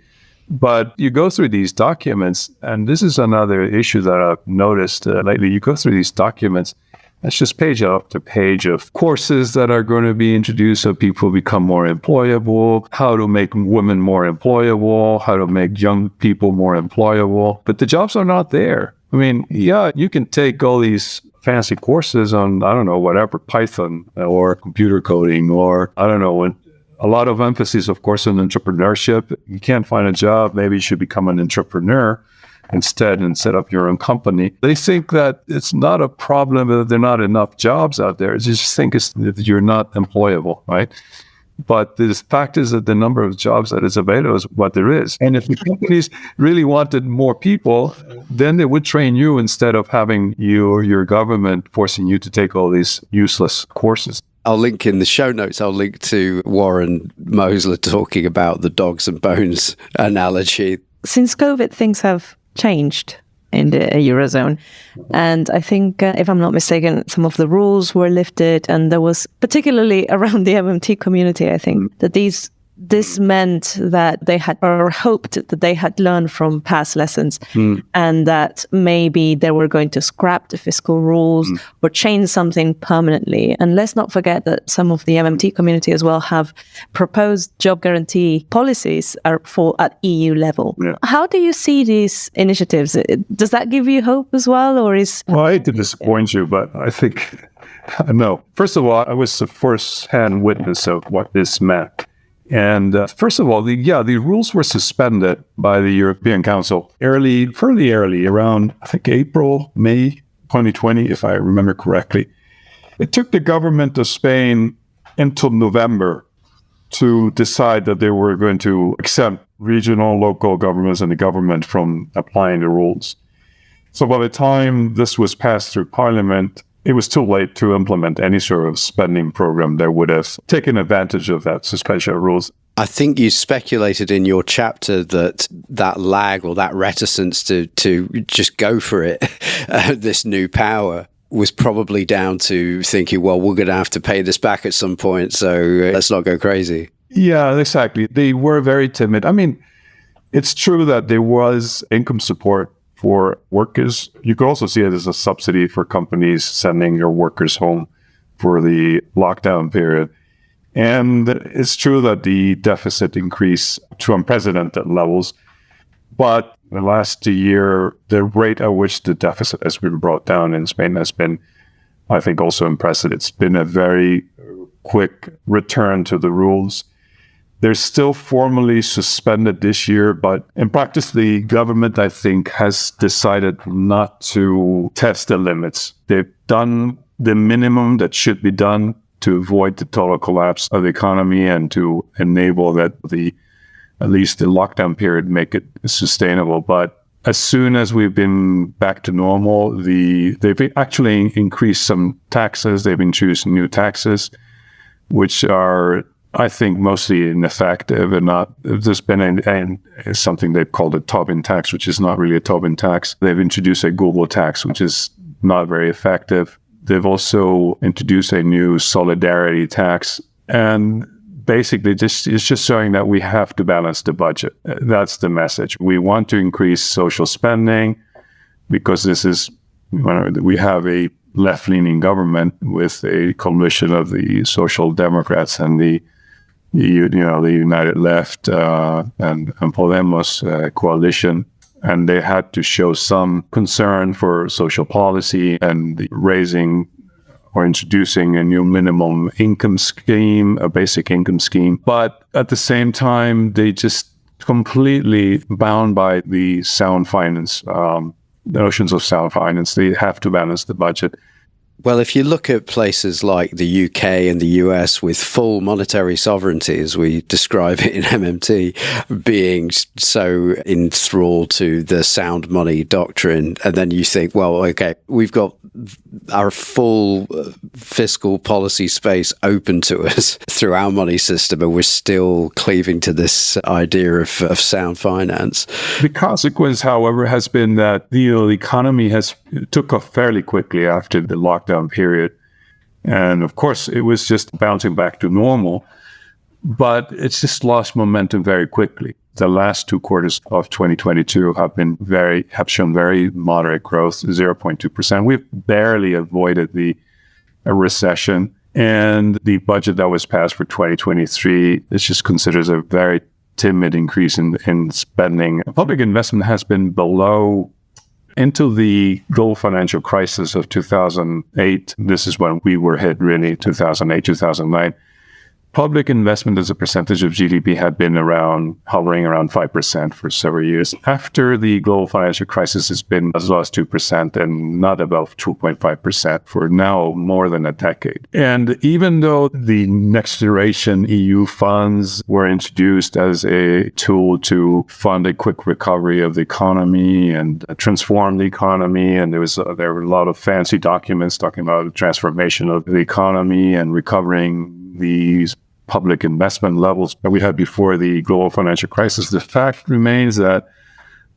But you go through these documents, and this is another issue that I've noticed lately. You go through these documents, it's just page after page of courses that are going to be introduced so people become more employable, how to make women more employable, how to make young people more employable. But the jobs are not there. I mean, you can take all these fancy courses on, whatever, Python or computer coding or, a lot of emphasis, of course, on entrepreneurship. You can't find a job, maybe you should become an entrepreneur instead and set up your own company. They think that it's not a problem that there are not enough jobs out there. They just think that you're not employable, right? But the fact is that the number of jobs that is available is what there is. And if the companies really wanted more people, then they would train you instead of having your government forcing you to take all these useless courses. I'll link in the show notes, I'll link to Warren Mosler talking about the dogs and bones analogy. Since COVID, things have changed in the Eurozone. And I think, if I'm not mistaken, some of the rules were lifted. And there was, particularly around the MMT community, I think, that these this meant that they had, or hoped that they had learned from past lessons, and that maybe they were going to scrap the fiscal rules or change something permanently. And let's not forget that some of the MMT community as well have proposed job guarantee policies at EU level. Yeah. How do you see these initiatives? Does that give you hope as well, or is? Well, I hate to disappoint you, but I think no. First of all, I was the first-hand witness of what this meant. And first of all, the rules were suspended by the European Council fairly early, around, I think, April, May 2020, if I remember correctly. It took the government of Spain until November to decide that they were going to exempt regional, local governments and the government from applying the rules. So by the time this was passed through Parliament, it was too late to implement any sort of spending program that would have taken advantage of that suspension of rules. I think you speculated in your chapter that lag or that reticence to just go for it, this new power, was probably down to thinking, well, we're going to have to pay this back at some point, so let's not go crazy. Yeah, exactly. They were very timid. I mean, it's true that there was income support for workers. You could also see it as a subsidy for companies sending their workers home for the lockdown period. And it's true that the deficit increased to unprecedented levels. But the last year, the rate at which the deficit has been brought down in Spain has been, I think, also impressive. It's been a very quick return to the rules. They're still formally suspended this year, but in practice, the government, I think, has decided not to test the limits. They've done the minimum that should be done to avoid the total collapse of the economy and to enable that at least the lockdown period make it sustainable. But as soon as we've been back to normal, they've actually increased some taxes. They've introduced new taxes, which are, I think, mostly ineffective and not. There's been something they've called a Tobin tax, which is not really a Tobin tax. They've introduced a Google tax, which is not very effective. They've also introduced a new solidarity tax, and basically it's just showing that we have to balance the budget. That's the message. We want to increase social spending because we have a left-leaning government with a coalition of the Social Democrats and the United Left and Podemos coalition. And they had to show some concern for social policy and raising or introducing a new minimum income scheme, a basic income scheme. But at the same time, they just completely bound by the sound finance, the notions of sound finance. They have to balance the budget. Well, if you look at places like the UK and the US with full monetary sovereignty, as we describe it in MMT, being so enthralled to the sound money doctrine, and then you think, well, okay, we've got our full fiscal policy space open to us through our money system, and we're still cleaving to this idea of sound finance. The consequence, however, has been that the economy took off fairly quickly after the lockdown period. And of course, it was just bouncing back to normal, but it's just lost momentum very quickly. The last 2 quarters of 2022 have shown very moderate growth, 0.2%. We've barely avoided a recession. And the budget that was passed for 2023 is just considered a very timid increase in spending. Public investment has been below into the global financial crisis of 2008. This is when we were hit, really, 2008, 2009. Public investment as a percentage of GDP had been hovering around 5% for several years. After the global financial crisis, it's been as low as 2% and not above 2.5% for now more than a decade. And even though the next generation EU funds were introduced as a tool to fund a quick recovery of the economy and transform the economy, and there were a lot of fancy documents talking about the transformation of the economy and recovering these public investment levels that we had before the global financial crisis, the fact remains that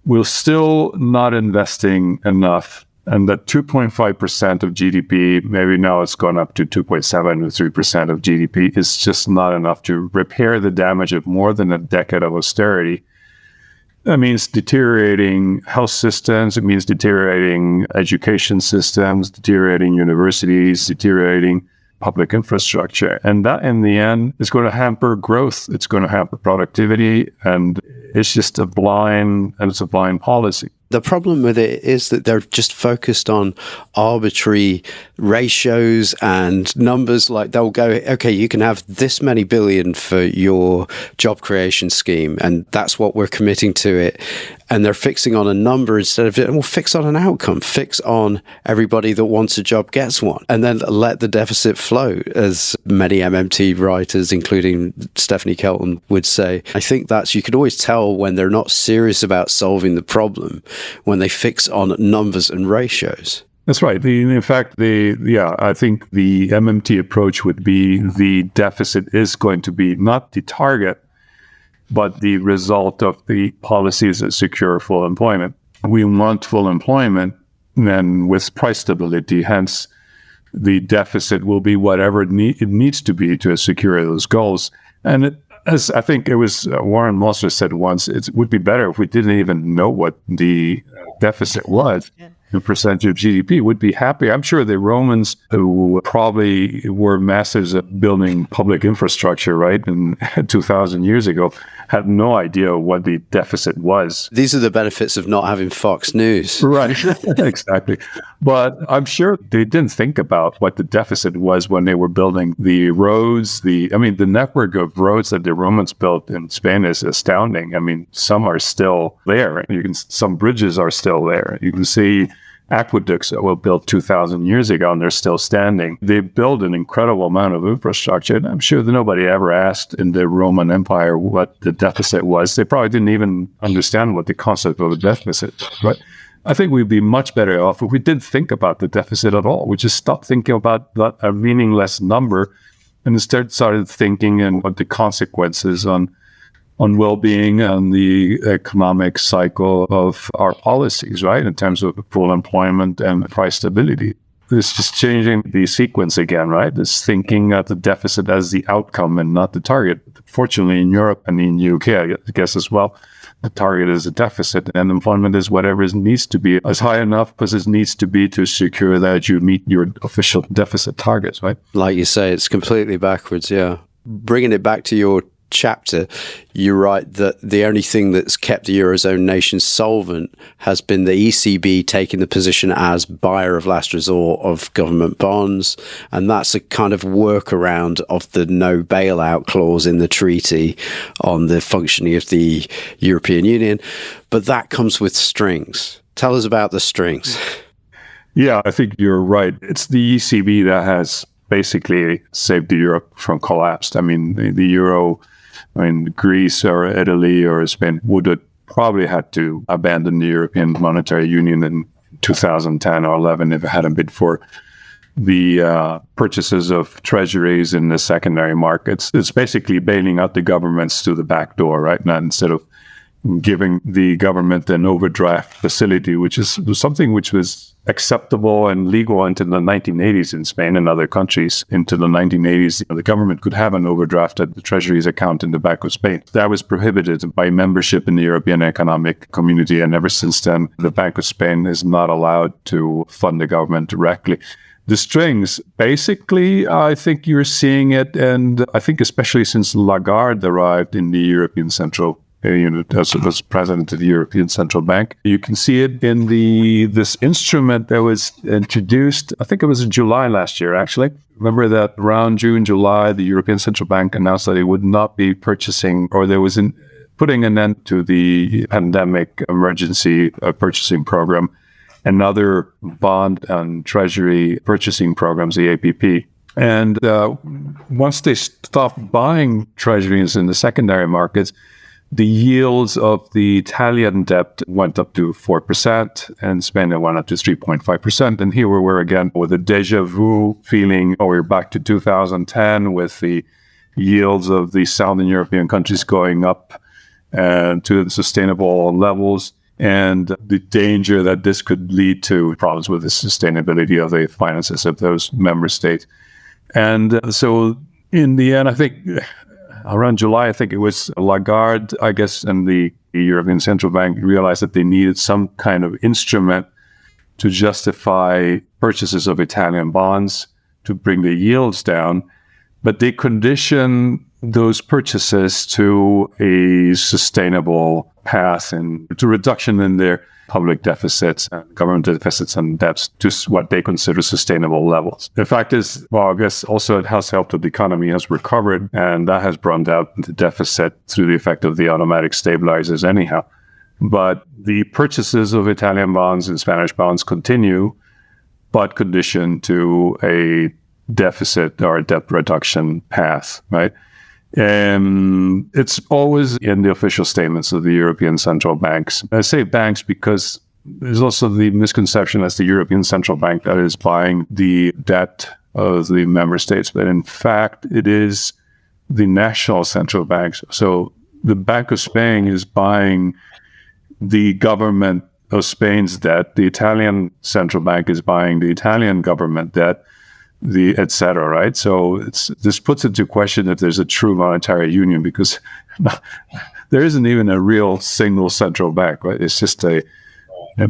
we're still not investing enough And that 2.5% of GDP, maybe now it's gone up to 2.7 or 3% of GDP, is just not enough to repair the damage of more than a decade of austerity. That means deteriorating health systems. It means deteriorating education systems, deteriorating universities, deteriorating public infrastructure. And that, in the end, is going to hamper growth. It's going to hamper productivity. And it's just a blind policy. The problem with it is that they're just focused on arbitrary ratios and numbers. Like they'll go, okay, you can have this many billion for your job creation scheme, and that's what we're committing to it. And they're fixing on a number instead of, well, fix on an outcome, fix on everybody that wants a job gets one, and then let the deficit flow, as many MMT writers, including Stephanie Kelton, would say. I think that's, you can always tell when they're not serious about solving the problem, when they fix on numbers and ratios. That's right. In fact, I think the MMT approach would be the deficit is going to be not the target, but the result of the policies that secure full employment. We want full employment, then with price stability. Hence, the deficit will be whatever it needs to be to secure those goals. And as I think it was Warren Mossler said once, it would be better if we didn't even know what the deficit was. The percentage of GDP would be happy. I'm sure the Romans, who probably were masters at building public infrastructure, right, and 2,000 years ago, had no idea what the deficit was. These are the benefits of not having Fox News. Right, exactly. But I'm sure they didn't think about what the deficit was when they were building the roads. The network of roads that the Romans built in Spain is astounding. I mean, some are still there. Some bridges are still there. You can see aqueducts that were built 2,000 years ago, and they're still standing. They build an incredible amount of infrastructure, and I'm sure that nobody ever asked in the Roman Empire what the deficit was. They probably didn't even understand what the concept of a deficit was, right? I think we'd be much better off if we didn't think about the deficit at all. We just stopped thinking about that, a meaningless number, and instead started thinking and what the consequences on well-being and the economic cycle of our policies, right, in terms of full employment and price stability. It's just changing the sequence again, right? It's thinking at the deficit as the outcome and not the target. Fortunately, in Europe and in the UK, I guess as well, the target is a deficit, and employment is whatever it needs to be, as high enough as it needs to be to secure that you meet your official deficit targets, right? Like you say, it's completely backwards, yeah. Bringing it back to your chapter, you write that the only thing that's kept the Eurozone nations solvent has been the ECB taking the position as buyer of last resort of government bonds. And that's a kind of workaround of the no bailout clause in the treaty on the functioning of the European Union. But that comes with strings. Tell us about the strings. Yeah, I think you're right. It's the ECB that has basically saved Europe from collapse. I mean, the euro, Greece or Italy or Spain would have probably had to abandon the European Monetary Union in 2010 or 11 if it hadn't been for the purchases of treasuries in the secondary markets. It's basically bailing out the governments through the back door, right? Not instead of giving the government an overdraft facility, which is something which was acceptable and legal into the 1980s in Spain and other countries. Into the 1980s, the government could have an overdraft at the Treasury's account in the Bank of Spain. That was prohibited by membership in the European Economic Community, and ever since then, the Bank of Spain is not allowed to fund the government directly. The strings, basically, I think you're seeing it, and I think especially since Lagarde arrived in the European Central as president of the European Central Bank. You can see it in this instrument that was introduced, I think it was in July last year, actually. Remember that around June, July, the European Central Bank announced that it would not be purchasing, or there was putting an end to the pandemic emergency purchasing program and other bond and treasury purchasing programs, the APP. And once they stopped buying treasuries in the secondary markets, the yields of the Italian debt went up to 4%, and Spain went up to 3.5%. And here we were again with a deja vu feeling, we're back to 2010 with the yields of the Southern European countries going up to the sustainable levels. and the danger that this could lead to problems with the sustainability of the finances of those member states. And so in the end, I think around July, I think it was Lagarde, I guess, and the European Central Bank realized that they needed some kind of instrument to justify purchases of Italian bonds to bring the yields down. But they condition those purchases to a sustainable path and to reduction in their public deficits and government deficits and debts to what they consider sustainable levels. The fact is, well, I guess also it has helped that the economy has recovered, and that has brought out the deficit through the effect of the automatic stabilizers anyhow. But the purchases of Italian bonds and Spanish bonds continue, but conditioned to a deficit or a debt reduction path, right? And it's always in the official statements of the European central banks. I say banks because there's also the misconception as the European Central Bank that is buying the debt of the member states. But in fact, it is the national central banks. So the Bank of Spain is buying the government of Spain's debt. The Italian central bank is buying the Italian government debt, et cetera, right? So this puts into question if there's a true monetary union, because there isn't even a real single central bank, right? It's just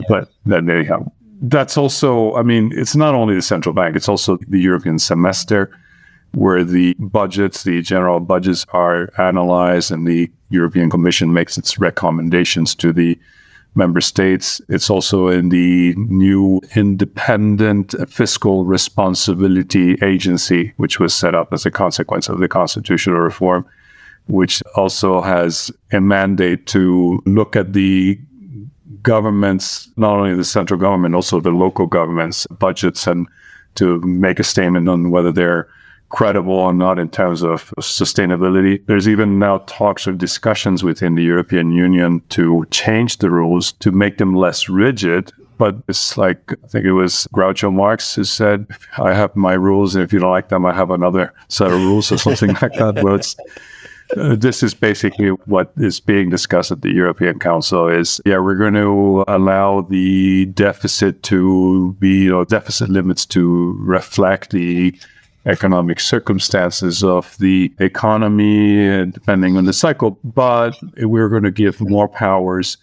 but then anyhow, that's also, I mean, it's not only the central bank, it's also the European semester, where the budgets, the general budgets are analyzed and the European Commission makes its recommendations to the member states. It's also in the new independent fiscal responsibility agency, which was set up as a consequence of the constitutional reform, which also has a mandate to look at the governments, not only the central government, also the local governments' budgets, and to make a statement on whether they're credible or not in terms of sustainability. There's even now talks or discussions within the European Union to change the rules to make them less rigid. But it's like, I think it was Groucho Marx who said, I have my rules, and if you don't like them, I have another set of rules or something like that. Well, this is basically what is being discussed at the European Council is, we're going to allow the deficit to be, deficit limits to reflect the economic circumstances of the economy, depending on the cycle, but we're going to give more powers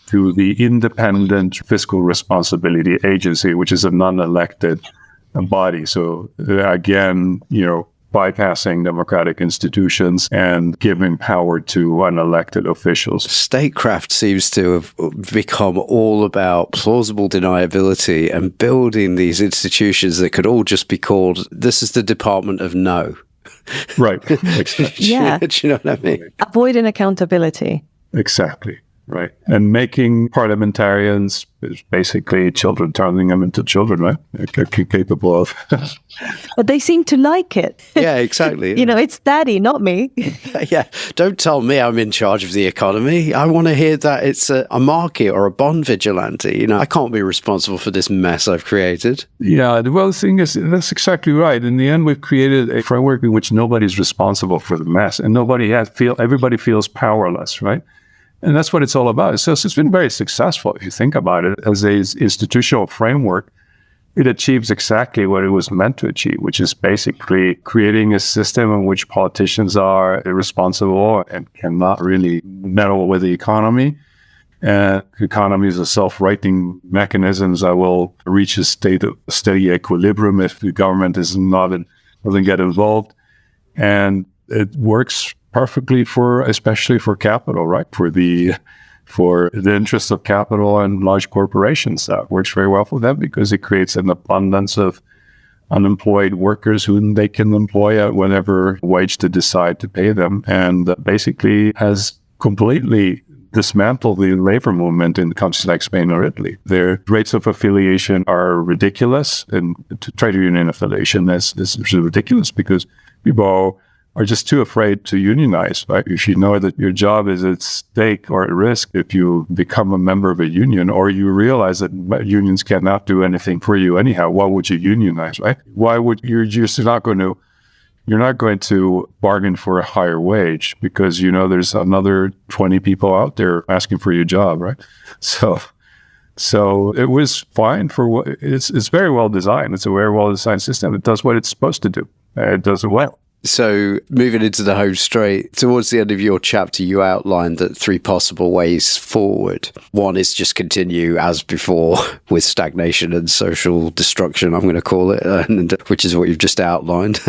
to the independent fiscal responsibility agency, which is a non-elected body. So again, bypassing democratic institutions and giving power to unelected officials. Statecraft seems to have become all about plausible deniability and building these institutions that could all just be called, this is the Department of No. Right. Yeah. Do you know what I mean? Avoiding accountability. Exactly. Right. And making parliamentarians is basically children, turning them into children, right? They're capable of. But they seem to like it. Yeah, exactly. It's daddy, not me. Yeah. Don't tell me I'm in charge of the economy. I want to hear that it's a market or a bond vigilante. I can't be responsible for this mess I've created. Yeah. Well, the thing is, that's exactly right. In the end, we've created a framework in which nobody's responsible for the mess, and everybody feels powerless, right? And that's what it's all about. So it's been very successful, if you think about it. As an institutional framework, it achieves exactly what it was meant to achieve, which is basically creating a system in which politicians are irresponsible and cannot really meddle with the economy. And economies are self-righting mechanisms that will reach a state of steady equilibrium if the government doesn't get involved. And it works perfectly especially for capital, right? For the interests of capital and large corporations. That works very well for them because it creates an abundance of unemployed workers whom they can employ at whatever wage they decide to pay them, and basically has completely dismantled the labor movement in countries like Spain or Italy. Their rates of affiliation are ridiculous, and trade union affiliation is ridiculous because people are just too afraid to unionize, right? If you know that your job is at stake or at risk if you become a member of a union, or you realize that unions cannot do anything for you anyhow, why would you unionize, right? You're just not going to you're not going to bargain for a higher wage because you know there's another 20 people out there asking for your job, right? So it was fine for what it's very well designed. It's a very well designed system. It does what it's supposed to do. It does it well. So moving into the home straight, towards the end of your chapter, you outlined that 3 possible ways forward. One is just continue as before with stagnation and social destruction, I'm going to call it, which is what you've just outlined.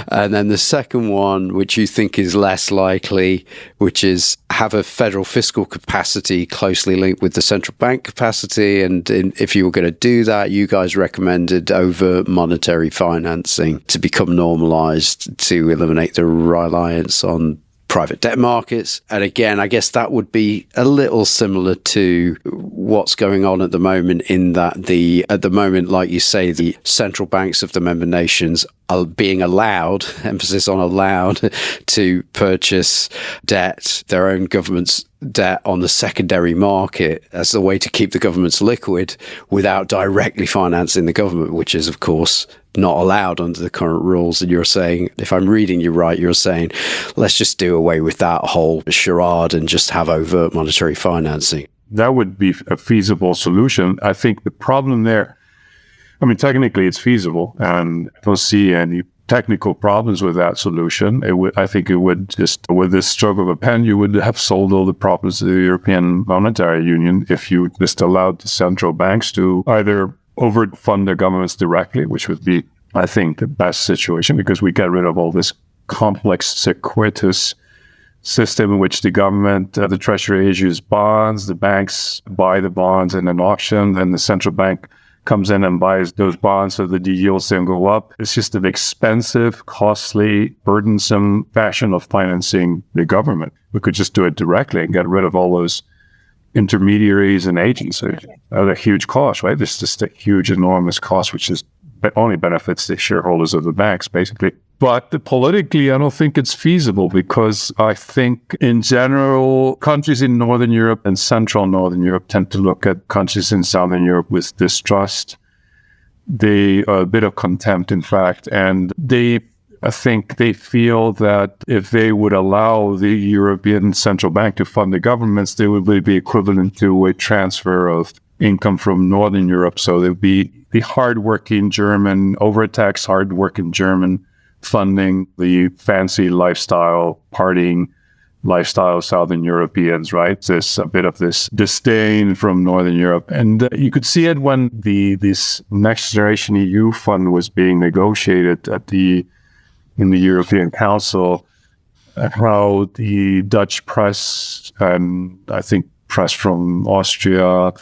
And then the second one, which you think is less likely, which is have a federal fiscal capacity closely linked with the central bank capacity. And if you were going to do that, you guys recommended overt monetary financing to become normalized to eliminate the reliance on private debt markets. And again, I guess that would be a little similar to what's going on at the moment, in that at the moment, like you say, the central banks of the member nations are being allowed, emphasis on allowed, to purchase debt, their own government's debt on the secondary market as the way to keep the governments liquid without directly financing the government, which is, of course, not allowed under the current rules. And you're saying, if I'm reading you right, you're saying, let's just do away with that whole charade and just have overt monetary financing. That would be a feasible solution. I think the problem there, I mean, technically it's feasible, and I don't see any technical problems with that solution. I think it would just, with this stroke of a pen, you would have solved all the problems of the European Monetary Union if you just allowed the central banks to either overfund their governments directly, which would be, I think, the best situation, because we get rid of all this complex circuitous system in which the government, the treasury issues bonds, the banks buy the bonds in an auction, then the central bank comes in and buys those bonds so that the yields then go up. It's just an expensive, costly, burdensome fashion of financing the government. We could just do it directly and get rid of all those intermediaries and agents at a huge cost, right? This is just a huge, enormous cost, which is only benefits the shareholders of the banks, basically. But politically, I don't think it's feasible, because I think in general, countries in Northern Europe and Central Northern Europe tend to look at countries in Southern Europe with distrust, a bit of contempt, in fact, and I think they feel that if they would allow the European Central Bank to fund the governments, they would be equivalent to a transfer of income from Northern Europe. So there'd be the hardworking German, overtaxed hardworking German funding the fancy lifestyle, partying lifestyle of Southern Europeans, right? There's a bit of this disdain from Northern Europe. And you could see it when this Next Generation EU fund was being negotiated in the European Council, how the Dutch press, and I think press from Austria,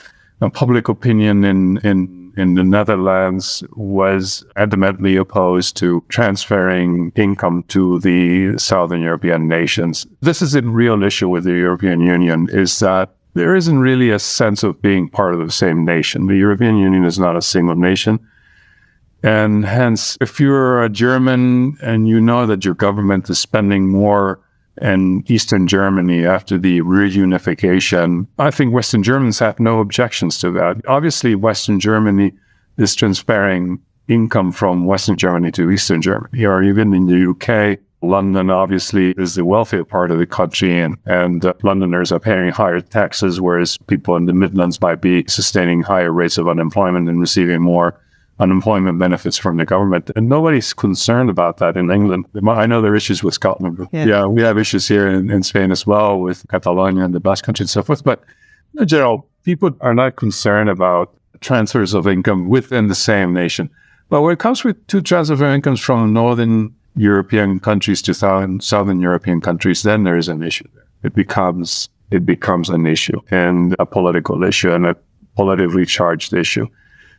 and public opinion in the Netherlands was adamantly opposed to transferring income to the Southern European nations. This is a real issue with the European Union, is that there isn't really a sense of being part of the same nation. The European Union is not a single nation. And hence, if you're a German and you know that your government is spending more in Eastern Germany after the reunification, I think Western Germans have no objections to that. Obviously, Western Germany is transferring income from Western Germany to Eastern Germany, or even in the UK. London, obviously, is the wealthier part of the country, and Londoners are paying higher taxes, whereas people in the Midlands might be sustaining higher rates of unemployment and receiving more unemployment benefits from the government. And nobody's concerned about that in England. I know there are issues with Scotland. Yeah, we have issues here in Spain as well with Catalonia and the Basque Country and so forth. But in general, people are not concerned about transfers of income within the same nation. But when it comes to transfer of incomes from Northern European countries to Southern European countries, then there is an issue there. It becomes an issue, and a political issue, and a politically charged issue.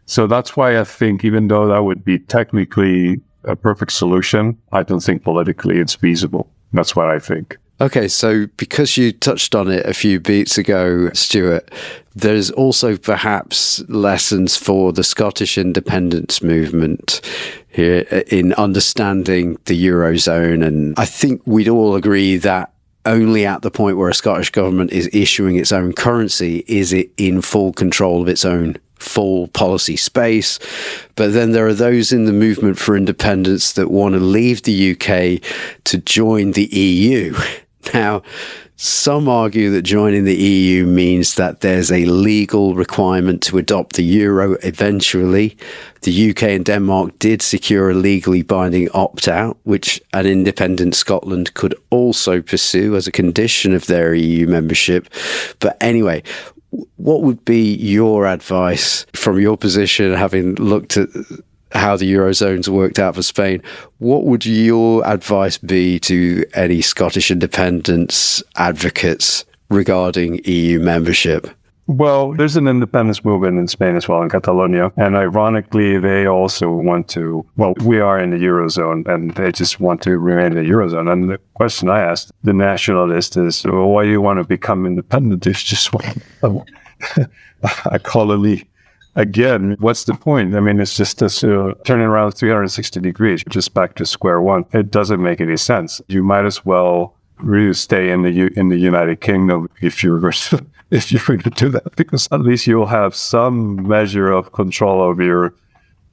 So that's why I think, even though that would be technically a perfect solution, I don't think politically it's feasible. That's what I think. Okay, so because you touched on it a few beats ago, Stuart, there's also perhaps lessons for the Scottish independence movement here in understanding the Eurozone. And I think we'd all agree that only at the point where a Scottish government is issuing its own currency is it in full control of its own full policy space. But then there are those in the movement for independence that want to leave the UK to join the EU. Now, some argue that joining the EU means that there's a legal requirement to adopt the euro eventually. The UK and Denmark did secure a legally binding opt-out, which an independent Scotland could also pursue as a condition of their EU membership. But anyway, what would be your advice from your position, having looked at how the Eurozone's worked out for Spain? What would your advice be to any Scottish independence advocates regarding EU membership? Well, there's an independence movement in Spain as well, in Catalonia. And ironically, they also want to, well, we are in the Eurozone and they just want to remain in the Eurozone. And the question I asked the nationalist is, well, why do you want to become independent? It's just a colony. Again, what's the point? I mean, it's just turning around 360 degrees, just back to square one. It doesn't make any sense. You might as well really stay in the United Kingdom if you're going to do that, because at least you'll have some measure of control over your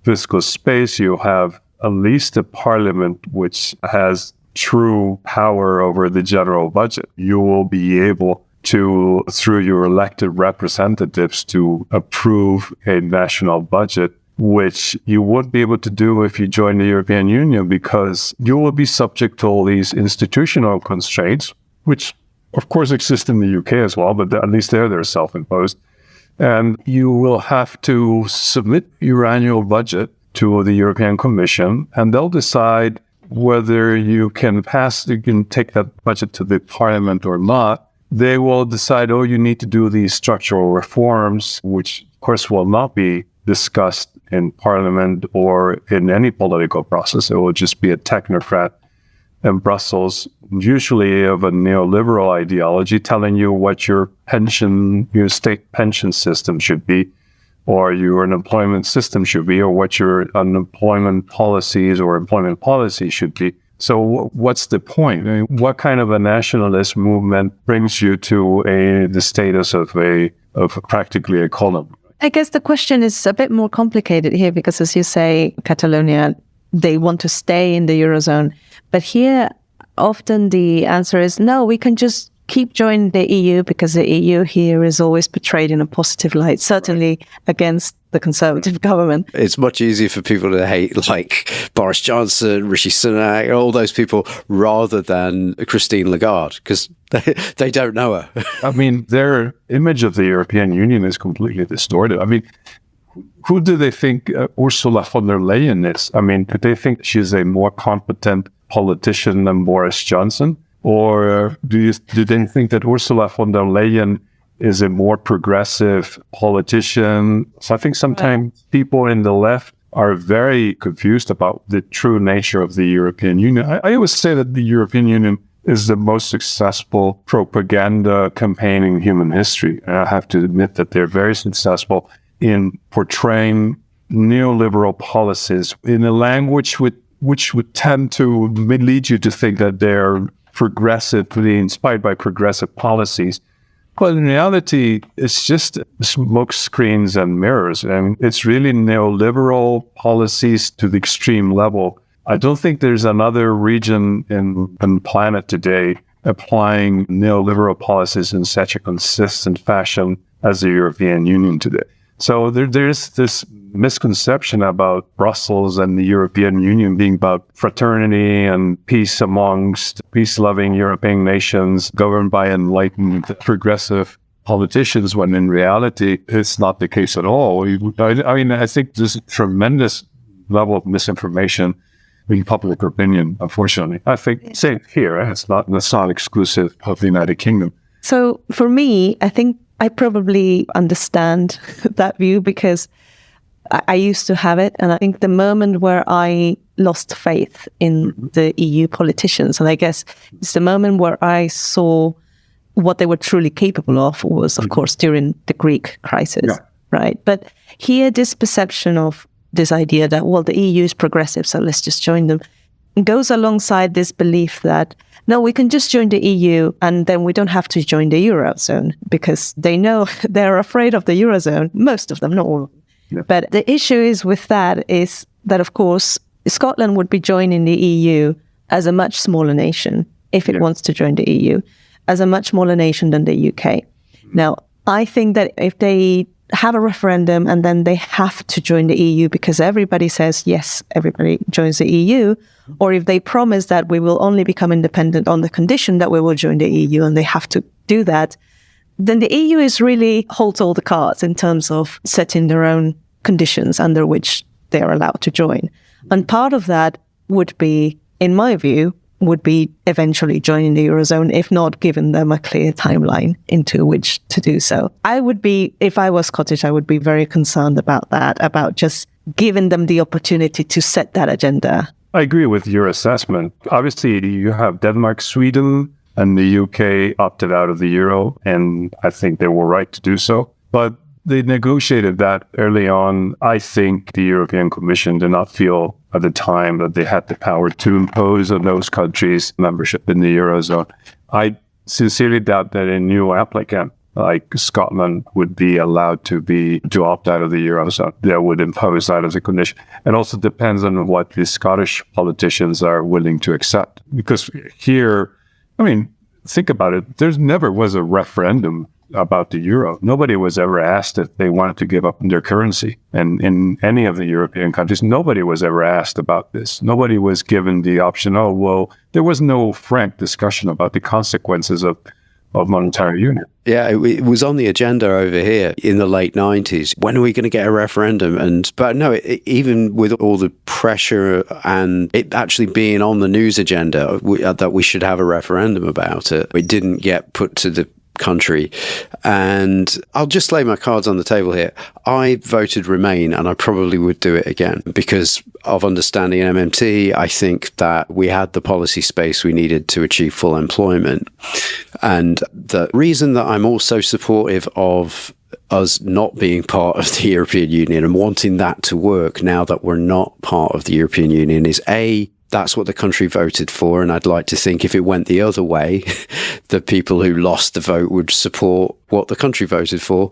fiscal space. You'll have at least a parliament which has true power over the general budget. You will be able to, through your elected representatives, to approve a national budget, which you won't be able to do if you join the European Union, because you will be subject to all these institutional constraints, which of course exist in the UK as well, but at least they're self-imposed. And you will have to submit your annual budget to the European Commission, and they'll decide whether you can take that budget to the parliament or not. They will decide, you need to do these structural reforms, which of course will not be discussed in parliament or in any political process. It will just be a technocrat in Brussels, usually of a neoliberal ideology, telling you what your state pension system should be, or your unemployment system should be, or what your unemployment policies or employment policy should be. So what's the point? I mean, what kind of a nationalist movement brings you to the status of practically a colony? I guess the question is a bit more complicated here because, as you say, Catalonia, they want to stay in the Eurozone. But here, often the answer is, no, we can just keep joining the EU because the EU here is always portrayed in a positive light, certainly against the Conservative government. It's much easier for people to hate like Boris Johnson, Rishi Sunak, all those people, rather than Christine Lagarde, because they don't know her. I mean, their image of the European Union is completely distorted. I mean, who do they think Ursula von der Leyen is? I mean, do they think she's a more competent politician than Boris Johnson? Or do they think that Ursula von der Leyen is a more progressive politician? So I think sometimes people in the left are very confused about the true nature of the European Union. I always say that the European Union is the most successful propaganda campaign in human history. And I have to admit that they're very successful in portraying neoliberal policies in a language which would tend to lead you to think that they're progressively inspired by progressive policies. But in reality, it's just smoke screens and mirrors. And it's really neoliberal policies to the extreme level. I don't think there's another region in the planet today applying neoliberal policies in such a consistent fashion as the European Union today. So there's this misconception about Brussels and the European Union being about fraternity and peace amongst peace-loving European nations governed by enlightened, progressive politicians, when in reality, it's not the case at all. I mean, I think there's a tremendous level of misinformation in public opinion, unfortunately. I think, same here, it's not exclusive of the United Kingdom. So for me, I think I probably understand that view because I used to have it. And I think the moment where I lost faith in the EU politicians, and I guess it's the moment where I saw what they were truly capable of was, of course, during the Greek crisis, right? But here, this perception of this idea that, well, the EU is progressive, so let's just join them, goes alongside this belief that, no, we can just join the EU and then we don't have to join the Eurozone because they know they're afraid of the Eurozone, most of them, not all of them. Yeah. But the issue is with that is that, of course, Scotland would be joining the EU as a much smaller nation if it wants to join the EU, as a much smaller nation than the UK. Now, I think that if they have a referendum and then they have to join the EU because everybody says, yes, everybody joins the EU, or if they promise that we will only become independent on the condition that we will join the EU and they have to do that, then the EU is really holds all the cards in terms of setting their own conditions under which they are allowed to join. And part of that would be, in my view, would be eventually joining the Eurozone, if not giving them a clear timeline into which to do so. I would be, if I was Scottish, I would be very concerned about that, about just giving them the opportunity to set that agenda. I agree with your assessment. Obviously, you have Denmark, Sweden, and the UK opted out of the euro, and I think they were right to do so. But they negotiated that early on. I think the European Commission did not feel at the time that they had the power to impose on those countries membership in the Eurozone. I sincerely doubt that a new applicant like Scotland would be allowed to opt out of the Eurozone. They would impose that as a condition. It also depends on what the Scottish politicians are willing to accept. Because here, I mean, think about it. There never was a referendum about the euro. Nobody was ever asked if they wanted to give up their currency. And in any of the European countries, nobody was ever asked about this. Nobody was given the option, there was no frank discussion about the consequences of monetary union. Yeah, it was on the agenda over here in the late 90s. When are we going to get a referendum? But no, even with all the pressure and it actually being on the news agenda that we should have a referendum about it, it didn't get put to the country. And I'll just lay my cards on the table here. I voted Remain, and I probably would do it again because of understanding MMT. I think that we had the policy space we needed to achieve full employment. And the reason that I'm also supportive of us not being part of the European Union and wanting that to work now that we're not part of the European Union is that's what the country voted for. And I'd like to think if it went the other way, the people who lost the vote would support what the country voted for.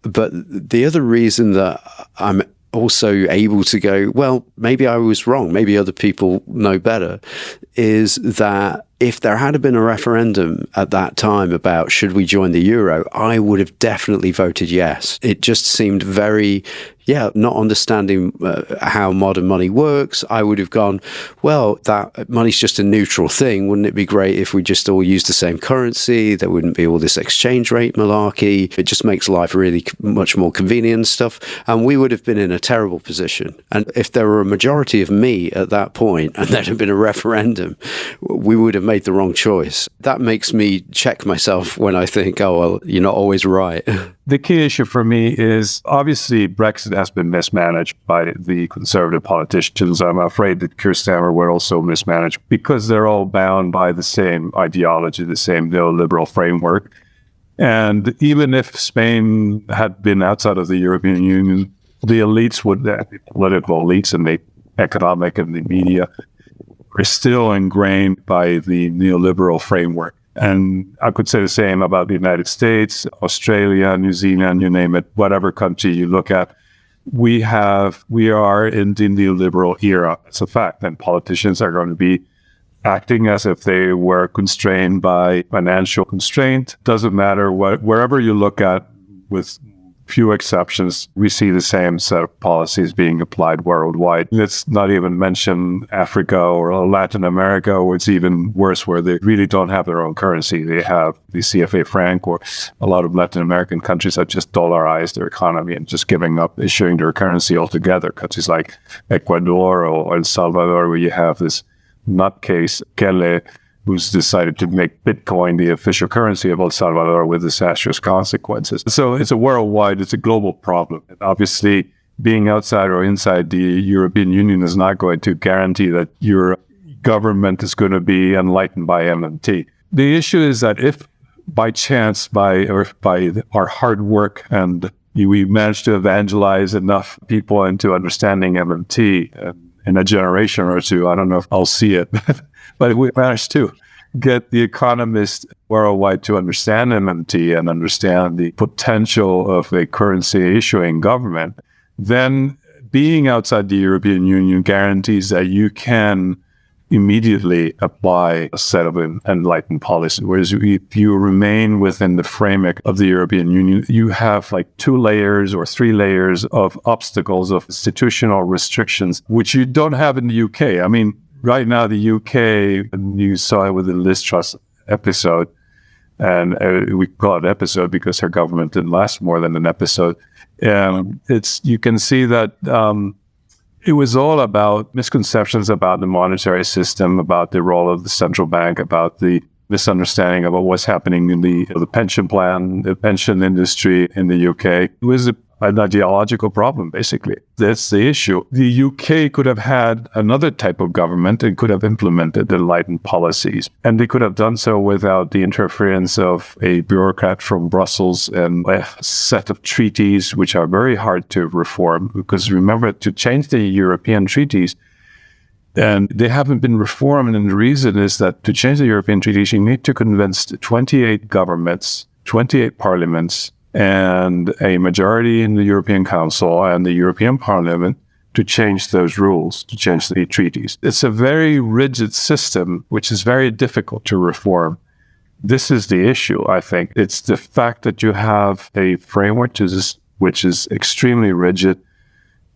But the other reason that I'm also able to go, well, maybe I was wrong, maybe other people know better, is that if there had been a referendum at that time about should we join the euro, I would have definitely voted yes. It just seemed very, not understanding how modern money works. I would have gone, well, that money's just a neutral thing. Wouldn't it be great if we just all used the same currency? There wouldn't be all this exchange rate malarkey. It just makes life really much more convenient and stuff. And we would have been in a terrible position. And if there were a majority of me at that point and there had been a referendum, we would have made the wrong choice. That makes me check myself when I think, oh, well, you're not always right. The key issue for me is obviously Brexit has been mismanaged by the conservative politicians. I'm afraid that Keir Starmer were also mismanaged because they're all bound by the same ideology, the same neoliberal framework. And even if Spain had been outside of the European Union, the elites the political elites and the economic and the media are still ingrained by the neoliberal framework. And I could say the same about the United States, Australia, New Zealand, you name it, whatever country you look at. We are in the neoliberal era. It's a fact. And politicians are going to be acting as if they were constrained by financial constraint. Doesn't matter wherever you look at, with few exceptions, we see the same set of policies being applied worldwide. Let's not even mention Africa or Latin America, where it's even worse, where they really don't have their own currency. They have the CFA franc, or a lot of Latin American countries have just dollarized their economy and just giving up issuing their currency altogether. Countries like Ecuador or El Salvador, where you have this nutcase, Kele, who's decided to make Bitcoin the official currency of El Salvador with disastrous consequences. So it's a global problem. And obviously, being outside or inside the European Union is not going to guarantee that your government is going to be enlightened by MMT. The issue is that if by chance, by our hard work, and we manage to evangelize enough people into understanding MMT in a generation or two, I don't know if I'll see it, but we managed to get the economists worldwide to understand MMT and understand the potential of a currency issuing government, then being outside the European Union guarantees that you can immediately apply a set of enlightened policy. Whereas if you remain within the framework of the European Union, you have like 2 layers or 3 layers of obstacles, of institutional restrictions, which you don't have in the UK. I mean, right now, the UK, and you saw it with the Liz Truss episode, and we call it episode because her government didn't last more than an episode. You can see that it was all about misconceptions about the monetary system, about the role of the central bank, about the misunderstanding about what's happening in the pension plan, the pension industry in the UK. It was an ideological problem, basically. That's the issue. The UK could have had another type of government and could have implemented enlightened policies. And they could have done so without the interference of a bureaucrat from Brussels and a set of treaties, which are very hard to reform. Because remember, to change the European treaties, and they haven't been reformed. And the reason is that to change the European treaties, you need to convince 28 governments, 28 parliaments, and a majority in the European Council and the European Parliament to change those rules, to change the treaties. It's a very rigid system, which is very difficult to reform. This is the issue, I think. It's the fact that you have a framework which is extremely rigid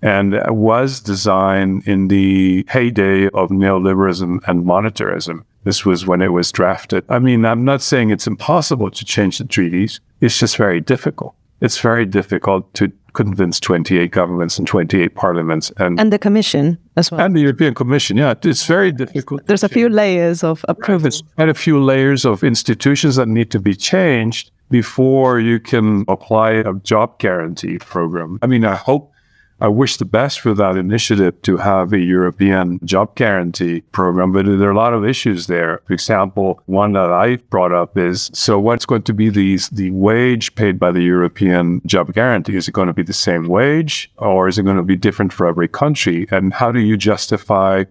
and was designed in the heyday of neoliberalism and monetarism. This was when it was drafted. I mean, I'm not saying it's impossible to change the treaties. It's just very difficult. It's very difficult to convince 28 governments and 28 parliaments. And the Commission as well. And the European Commission, yeah. It's very difficult. There's a few layers of approval. There's quite a few layers of institutions that need to be changed before you can apply a job guarantee program. I mean, I wish the best for that initiative to have a European job guarantee program, but there are a lot of issues there. For example, one that I brought up is, so what's going to be the wage paid by the European job guarantee? Is it going to be the same wage, or is it going to be different for every country? And how do you justify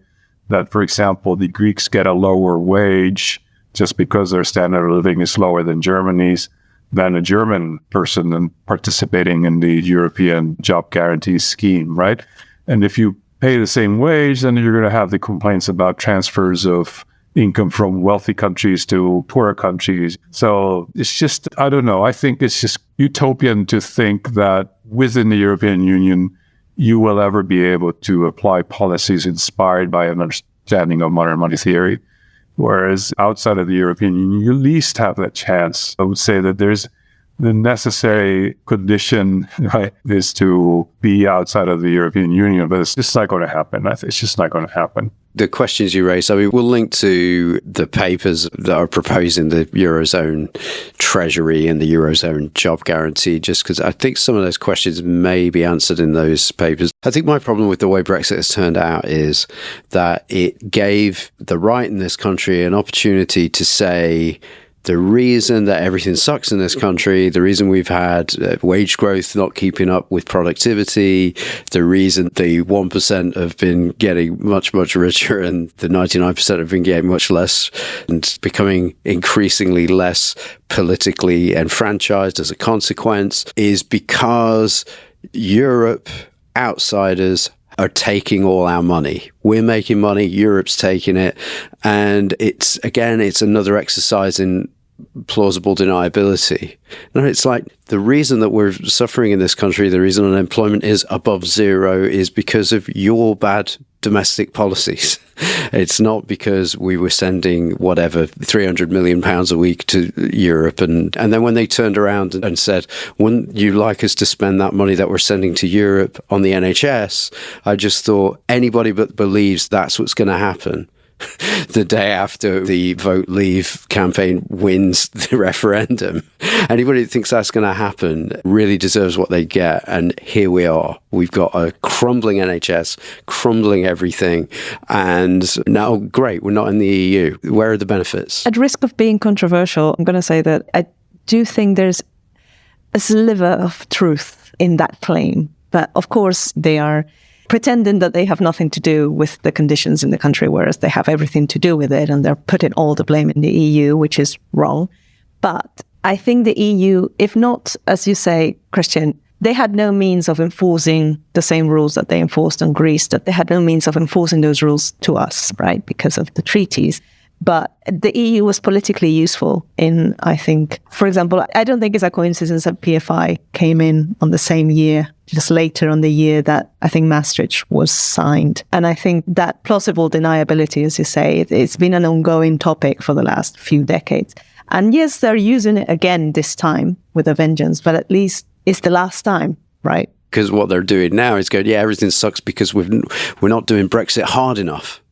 that, for example, the Greeks get a lower wage just because their standard of living is lower than Germany's, than a German person and participating in the European job guarantee scheme, right? And if you pay the same wage, then you're going to have the complaints about transfers of income from wealthy countries to poorer countries. So it's just, I don't know, I think it's just utopian to think that within the European Union, you will ever be able to apply policies inspired by an understanding of modern money theory. Whereas outside of the European Union, you at least have that chance. I would say that there's the necessary condition, right, is to be outside of the European Union, but it's just not going to happen. It's just not going to happen. The questions you raised, I mean, we'll link to the papers that are proposing the Eurozone Treasury and the Eurozone Job Guarantee, just because I think some of those questions may be answered in those papers. I think my problem with the way Brexit has turned out is that it gave the right in this country an opportunity to say, the reason that everything sucks in this country, the reason we've had wage growth not keeping up with productivity, the reason the 1% have been getting much, much richer and the 99% have been getting much less and becoming increasingly less politically enfranchised as a consequence, is because Europe, outsiders, are taking all our money. We're making money, Europe's taking it. And it's another exercise in plausible deniability. And it's like the reason that we're suffering in this country, the reason unemployment is above zero is because of your bad domestic policies. It's not because we were sending whatever £300 million a week to Europe. And then when they turned around and said, wouldn't you like us to spend that money that we're sending to Europe on the NHS? I just thought anybody but believes that's what's going to happen the day after the Vote Leave campaign wins the referendum. Anybody that thinks that's going to happen really deserves what they get. And here we are. We've got a crumbling NHS, crumbling everything. And now, great, we're not in the EU. Where are the benefits? At risk of being controversial, I'm going to say that I do think there's a sliver of truth in that claim. But of course, they are pretending that they have nothing to do with the conditions in the country, whereas they have everything to do with it, and they're putting all the blame in the EU, which is wrong. But I think the EU, if not, as you say, Christian, they had no means of enforcing the same rules that they enforced on Greece, that they had no means of enforcing those rules to us, right, because of the treaties. But the EU was politically useful in, I think, for example, I don't think it's a coincidence that PFI came in on the same year, just later on the year that I think Maastricht was signed. And I think that plausible deniability, as you say, it's been an ongoing topic for the last few decades. And yes, they're using it again this time with a vengeance, but at least it's the last time, right? Because what they're doing now is going, yeah, everything sucks because we're not doing Brexit hard enough.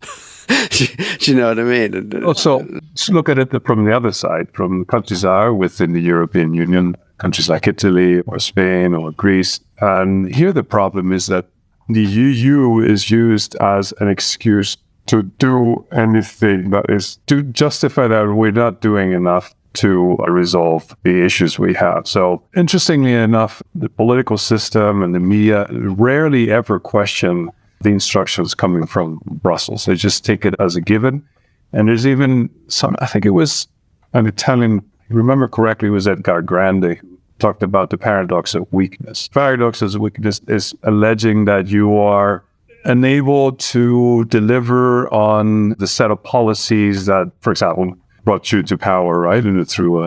Do you know what I mean? Also, let's look at it from the other side, from countries that are within the European Union, countries like Italy or Spain or Greece. And here the problem is that the EU is used as an excuse to do anything that is to justify that we're not doing enough to resolve the issues we have. So interestingly enough, the political system and the media rarely ever question the instructions coming from Brussels. They just take it as a given. And there's even some, I think it was an Italian, if I remember correctly, it was Edgar Grande, who talked about the paradox of weakness. Paradox of weakness is alleging that you are unable to deliver on the set of policies that, for example, brought you to power, right, and through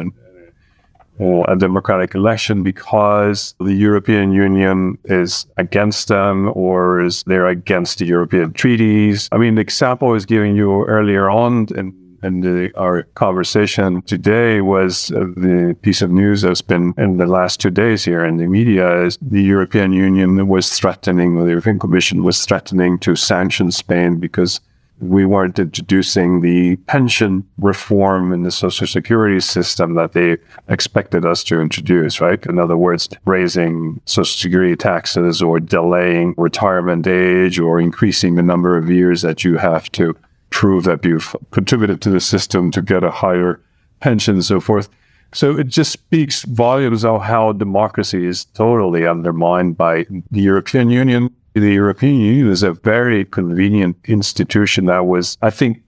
a democratic election, because the European Union is against them or is they're against the European treaties. I mean, the example I was giving you earlier on in our conversation today was the piece of news that's been in the last 2 days here in the media is the European Union was threatening, or the European Commission was threatening to sanction Spain because we weren't introducing the pension reform in the social security system that they expected us to introduce, right? In other words, raising social security taxes or delaying retirement age or increasing the number of years that you have to prove that you've contributed to the system to get a higher pension and so forth. So it just speaks volumes of how democracy is totally undermined by the European Union. The European Union is a very convenient institution that was, I think,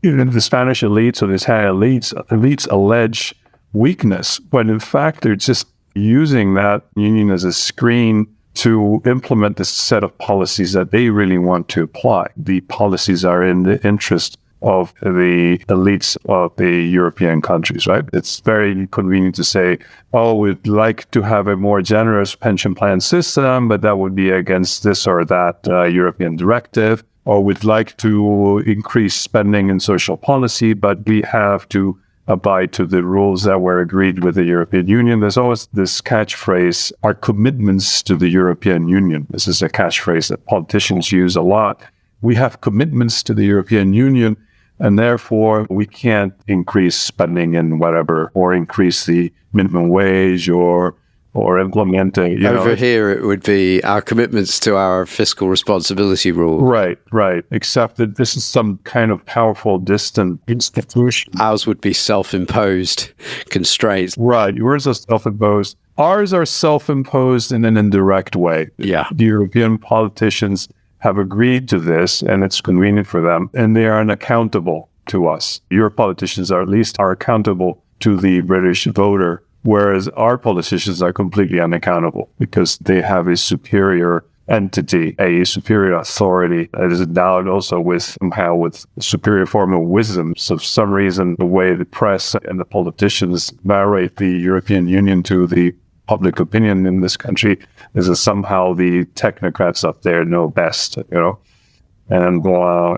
even the Spanish elites or the Italian elites allege weakness, when in fact they're just using that union as a screen to implement this set of policies that they really want to apply. The policies are in the interest of the elites of the European countries, right? It's very convenient to say, oh, we'd like to have a more generous pension plan system, but that would be against this or that European directive. Or we'd like to increase spending in social policy, but we have to abide to the rules that were agreed with the European Union. There's always this catchphrase, our commitments to the European Union. This is a catchphrase that politicians use a lot. We have commitments to the European Union, and therefore we can't increase spending in whatever, or increase the minimum wage, or implementing. Over here, it would be our commitments to our fiscal responsibility rule. Right. Except that this is some kind of powerful, distant institution. Ours would be self-imposed constraints. Right. Yours are self-imposed. Ours are self-imposed in an indirect way. Yeah. The European politicians have agreed to this, and it's convenient for them, and they are unaccountable to us. Your politicians are accountable to the British voter, whereas our politicians are completely unaccountable because they have a superior entity, a superior authority that is endowed also with superior form of wisdom. So for some reason, the way the press and the politicians narrate the European Union to the public opinion in this country is that somehow the technocrats up there know best, and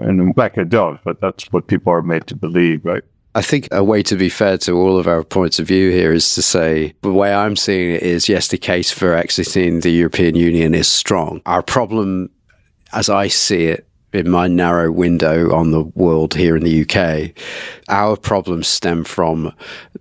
in fact they don't, but that's what people are made to believe, right? I think a way to be fair to all of our points of view here is to say, the way I'm seeing it is, yes, the case for exiting the European Union is strong. Our problem, as I see it, in my narrow window on the world here in the UK, our problems stem from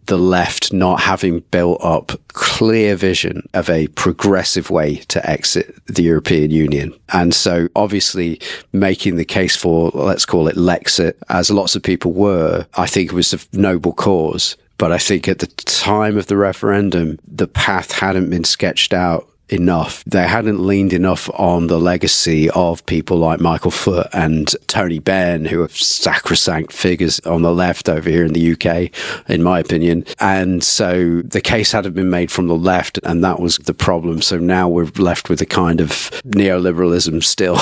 the left not having built up clear vision of a progressive way to exit the European Union. And so obviously making the case for, let's call it Lexit, as lots of people were, I think it was a noble cause. But I think at the time of the referendum, the path hadn't been sketched out enough. They hadn't leaned enough on the legacy of people like Michael Foot and Tony Benn, who are sacrosanct figures on the left over here in the UK, in my opinion. And so the case hadn't been made from the left, and that was the problem. So now we're left with a kind of neoliberalism still.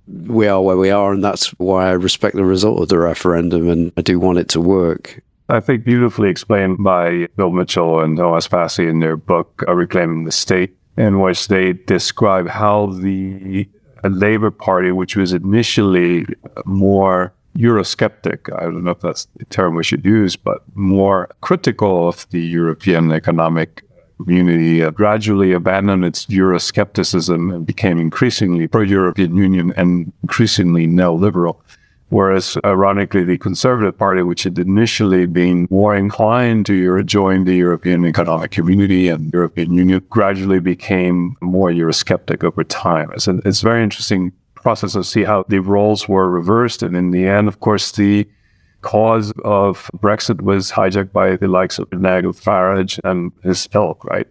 We are where we are, and that's why I respect the result of the referendum, and I do want it to work. I think beautifully explained by Bill Mitchell and Thomas Passy in their book, Reclaiming the State, in which they describe how the Labour Party, which was initially more Eurosceptic, I don't know if that's the term we should use, but more critical of the European economic community, gradually abandoned its Euroscepticism and became increasingly pro-European Union and increasingly neoliberal. Whereas, ironically, the Conservative Party, which had initially been more inclined to join the European Economic Community and European Union, gradually became more Eurosceptic over time. It's a very interesting process to see how the roles were reversed. And in the end, of course, the cause of Brexit was hijacked by the likes of Nigel Farage and his ilk, right?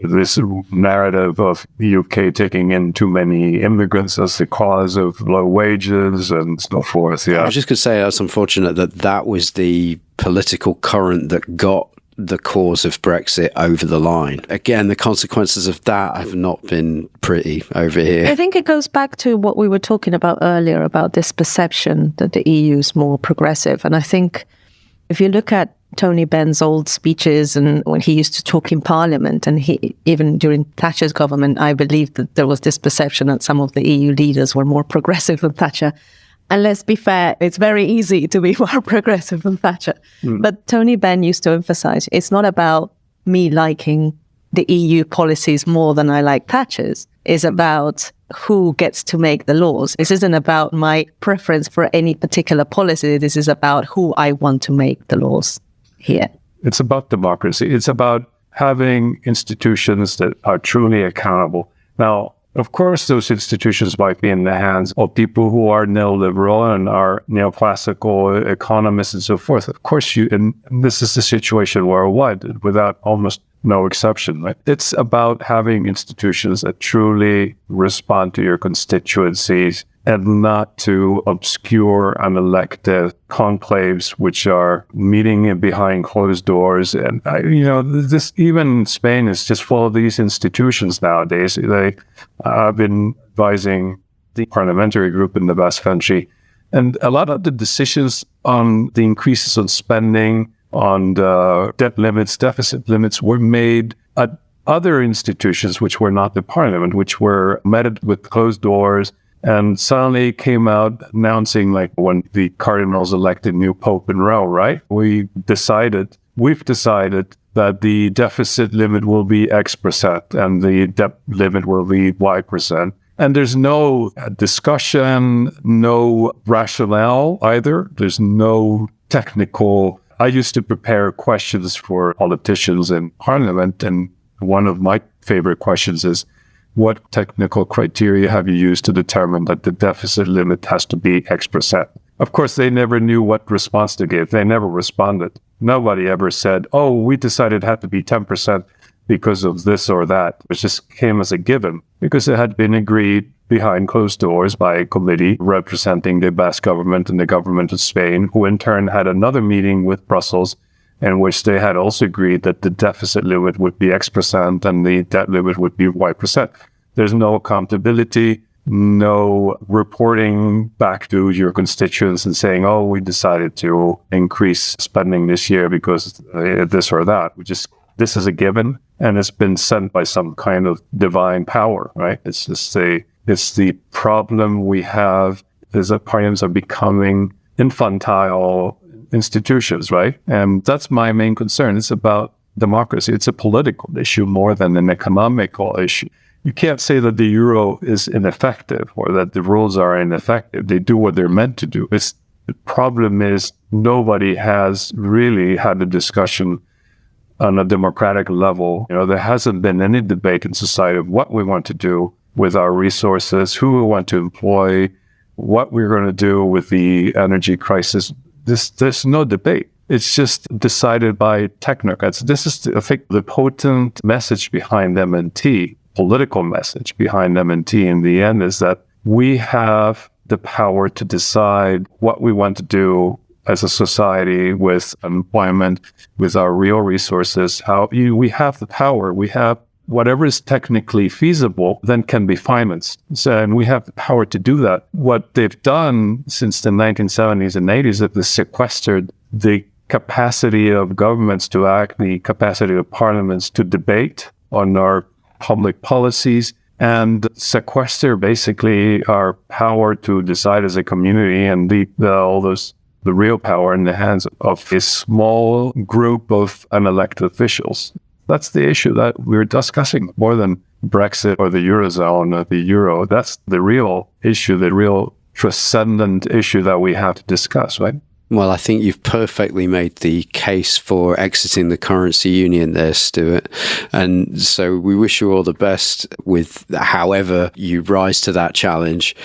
This narrative of the UK taking in too many immigrants as the cause of low wages and so forth. Yeah, I was just going to say that's unfortunate that was the political current that got the cause of Brexit over the line. Again, the consequences of that have not been pretty over here. I think it goes back to what we were talking about earlier about this perception that the EU is more progressive. And I think if you look at Tony Benn's old speeches and when he used to talk in Parliament, and he even during Thatcher's government, I believe that there was this perception that some of the EU leaders were more progressive than Thatcher. And let's be fair, it's very easy to be more progressive than Thatcher. But Tony Benn used to emphasize, it's not about me liking the EU policies more than I like Thatcher's. It's about who gets to make the laws. This isn't about my preference for any particular policy. This is about who I want to make the laws here. It's about democracy. It's about having institutions that are truly accountable. Now, of course, those institutions might be in the hands of people who are neoliberal and are neoclassical economists and so forth. Of course, and this is the situation worldwide, without almost no exception, right? It's about having institutions that truly respond to your constituencies and not to obscure unelected conclaves which are meeting behind closed doors. And, this even in Spain is just full of these institutions nowadays. I've been advising the parliamentary group in the Basque Country, and a lot of the decisions on the increases on spending, on the debt limits, deficit limits were made at other institutions which were not the parliament, which were met with closed doors, and suddenly came out announcing, like when the cardinals elected new pope in Rome, right? We've decided that the deficit limit will be X% and the debt limit will be Y%. And there's no discussion, no rationale either. There's no technical. I used to prepare questions for politicians in parliament, and one of my favorite questions is, what technical criteria have you used to determine that the deficit limit has to be X%? Of course, they never knew what response to give. They never responded. Nobody ever said, oh, we decided it had to be 10% because of this or that. It just came as a given because it had been agreed behind closed doors by a committee representing the Basque government and the government of Spain, who in turn had another meeting with Brussels in which they had also agreed that the deficit limit would be X% and the debt limit would be Y%. There's no accountability, no reporting back to your constituents and saying, oh, we decided to increase spending this year because this or that. This is a given, and it's been sent by some kind of divine power, right? It's the problem we have is that parliaments are becoming infantile institutions, right? And that's my main concern. It's about democracy. It's a political issue more than an economical issue. You can't say that the euro is ineffective or that the rules are ineffective. They do what they're meant to do. The problem is nobody has really had a discussion on a democratic level. There hasn't been any debate in society of what we want to do with our resources, who we want to employ, what we're going to do with the energy crisis. There's no debate. It's just decided by technocrats. This is, I think, the potent message behind MMT. political message behind MMT in the end is that we have the power to decide what we want to do as a society with employment, with our real resources. We have the power. We have whatever is technically feasible then can be financed. And we have the power to do that. What they've done since the 1970s and 80s is that they sequestered the capacity of governments to act, the capacity of parliaments to debate on our public policies, and sequester basically our power to decide as a community and leave the real power in the hands of a small group of unelected officials. That's the issue that we're discussing more than Brexit or the Eurozone or the Euro. That's the real issue, the real transcendent issue that we have to discuss, right? Well, I think you've perfectly made the case for exiting the currency union there, Stuart. And so we wish you all the best with however you rise to that challenge.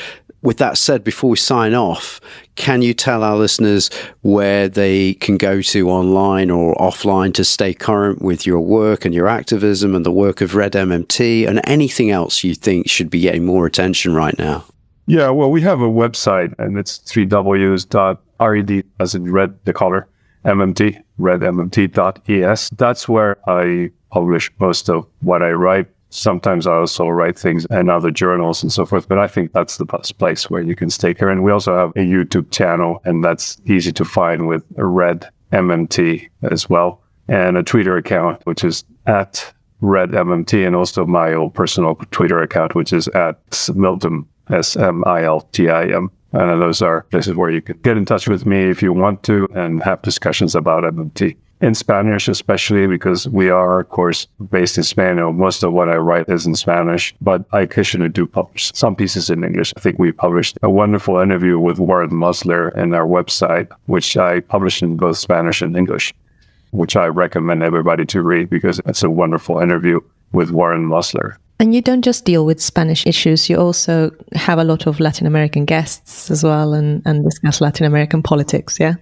With that said, before we sign off, can you tell our listeners where they can go to online or offline to stay current with your work and your activism and the work of Red MMT and anything else you think should be getting more attention right now? Yeah, well, we have a website, and it's 3ws.red, as in red, the color, MMT, redmmt.es. That's where I publish most of what I write. Sometimes I also write things in other journals and so forth, but I think that's the best place where you can stay current. We also have a YouTube channel, and that's easy to find with a Red MMT as well, and a Twitter account, which is at Red MMT, and also my own personal Twitter account, which is at Miltim, SMILTIM. And those are places where you can get in touch with me if you want to and have discussions about MMT. In Spanish, especially because we are, of course, based in Spain. Most of what I write is in Spanish, but I occasionally do publish some pieces in English. I think we published a wonderful interview with Warren Musler in our website, which I published in both Spanish and English, which I recommend everybody to read because it's a wonderful interview with Warren Musler. And you don't just deal with Spanish issues, you also have a lot of Latin American guests as well and discuss Latin American politics, yeah?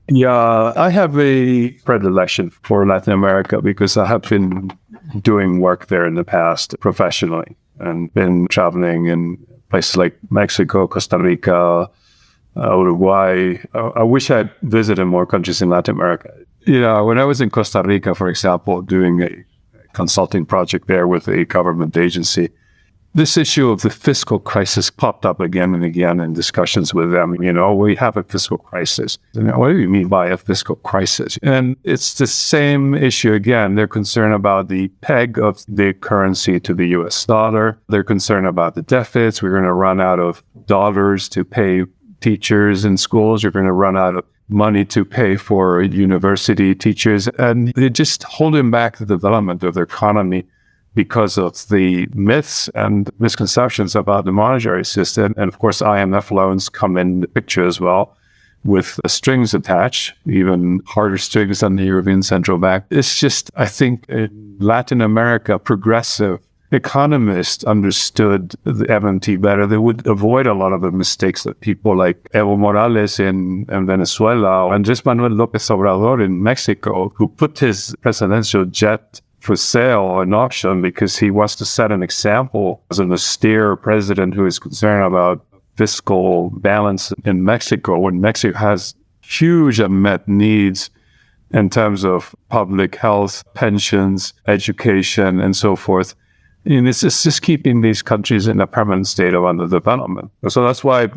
Yeah, I have a predilection for Latin America because I have been doing work there in the past professionally and been traveling in places like Mexico, Costa Rica, Uruguay. I wish I'd visited more countries in Latin America. When I was in Costa Rica, for example, doing a consulting project there with a government agency, this issue of the fiscal crisis popped up again and again in discussions with them. We have a fiscal crisis. What do you mean by a fiscal crisis? And it's the same issue again. They're concerned about the peg of the currency to the US dollar. They're concerned about the deficits. We're going to run out of dollars to pay teachers in schools. You're going to run out of money to pay for university teachers. And they're just holding back the development of their economy because of the myths and misconceptions about the monetary system. And of course, IMF loans come in the picture as well, with strings attached, even harder strings than the European Central Bank. It's just, I think, in Latin America, progressive economists understood the MMT better. They would avoid a lot of the mistakes that people like Evo Morales in Venezuela, and Andrés Manuel López Obrador in Mexico, who put his presidential jet for sale or auction because he wants to set an example as an austere president who is concerned about fiscal balance in Mexico, when Mexico has huge unmet needs in terms of public health, pensions, education, and so forth. And it's just keeping these countries in a permanent state of underdevelopment. So that's why,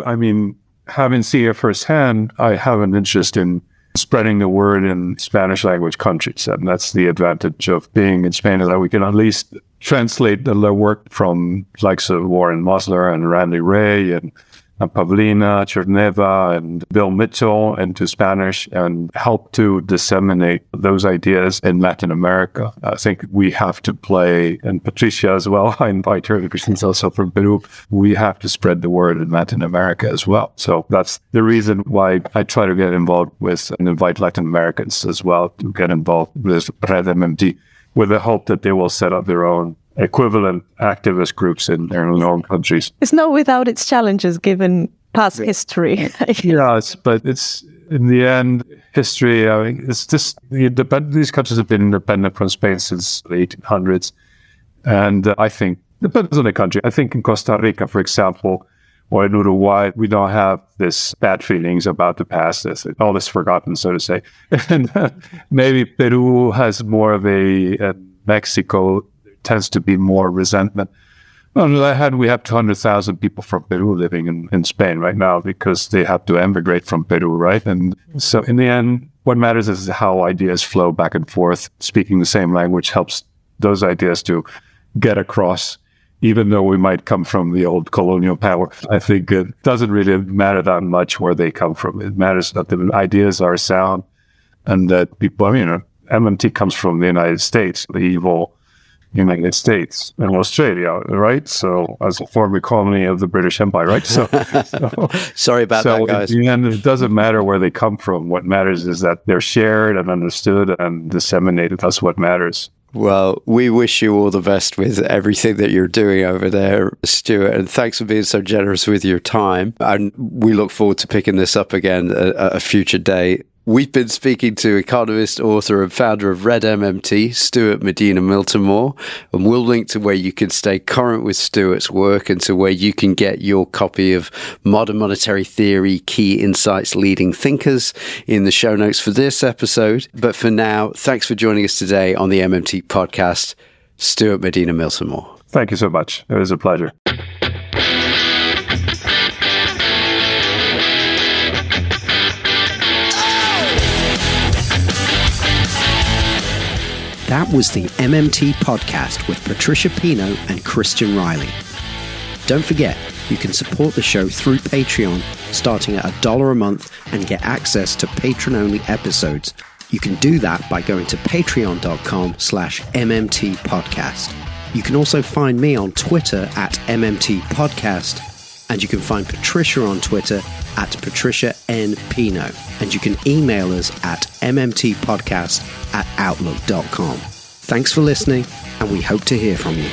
having seen it firsthand, I have an interest in spreading the word in Spanish language countries. And that's the advantage of being in Spain, is that we can at least translate the work from likes of Warren Musler and Randy Ray and Pavlina Cherneva and Bill Mitchell into Spanish and help to disseminate those ideas in Latin America. I think we have to play, and Patricia as well, I invite her because she's also from Peru, we have to spread the word in Latin America as well. So that's the reason why I try to get involved with and invite Latin Americans as well to get involved with Red MMT, with the hope that they will set up their own equivalent activist groups in their own countries. It's not without its challenges given past history. Yes, but it's in the end history. It's just these countries have been independent from Spain since the 1800s, and I think Depends on the country. I think in Costa Rica, for example, or in Uruguay, we don't have this bad feelings about the past. All is forgotten, so to say. And maybe Peru has more of Mexico tends to be more resentment. On the other hand, we have 200,000 people from Peru living in Spain right now because they have to emigrate from Peru, right? And so in the end, what matters is how ideas flow back and forth. Speaking the same language helps those ideas to get across, even though we might come from the old colonial power. I think it doesn't really matter that much where they come from. It matters that the ideas are sound and that people, MMT comes from the United States, the evil United States and Australia, right? So as a former colony of the British Empire, right? So sorry about that, guys. In the end, it doesn't matter where they come from. What matters is that they're shared and understood and disseminated. That's what matters. Well, we wish you all the best with everything that you're doing over there, Stuart, and thanks for being so generous with your time. And we look forward to picking this up again at a future day. We've been speaking to economist, author and founder of Red MMT, Stuart Medina Miltimore, and we'll link to where you can stay current with Stuart's work and to where you can get your copy of Modern Monetary Theory, Key Insights Leading Thinkers in the show notes for this episode. But for now, thanks for joining us today on the MMT podcast, Stuart Medina Miltimore. Thank you so much. It was a pleasure. That was the MMT podcast with Patricia Pino and Christian Riley. Don't forget, you can support the show through Patreon, starting at $1 a month and get access to patron-only episodes. You can do that by going to patreon.com/MMT podcast. You can also find me on Twitter at MMT podcast, and you can find Patricia on Twitter at Patricia N. Pino. And you can email us at mmtpodcast@outlook.com. Thanks for listening, and we hope to hear from you.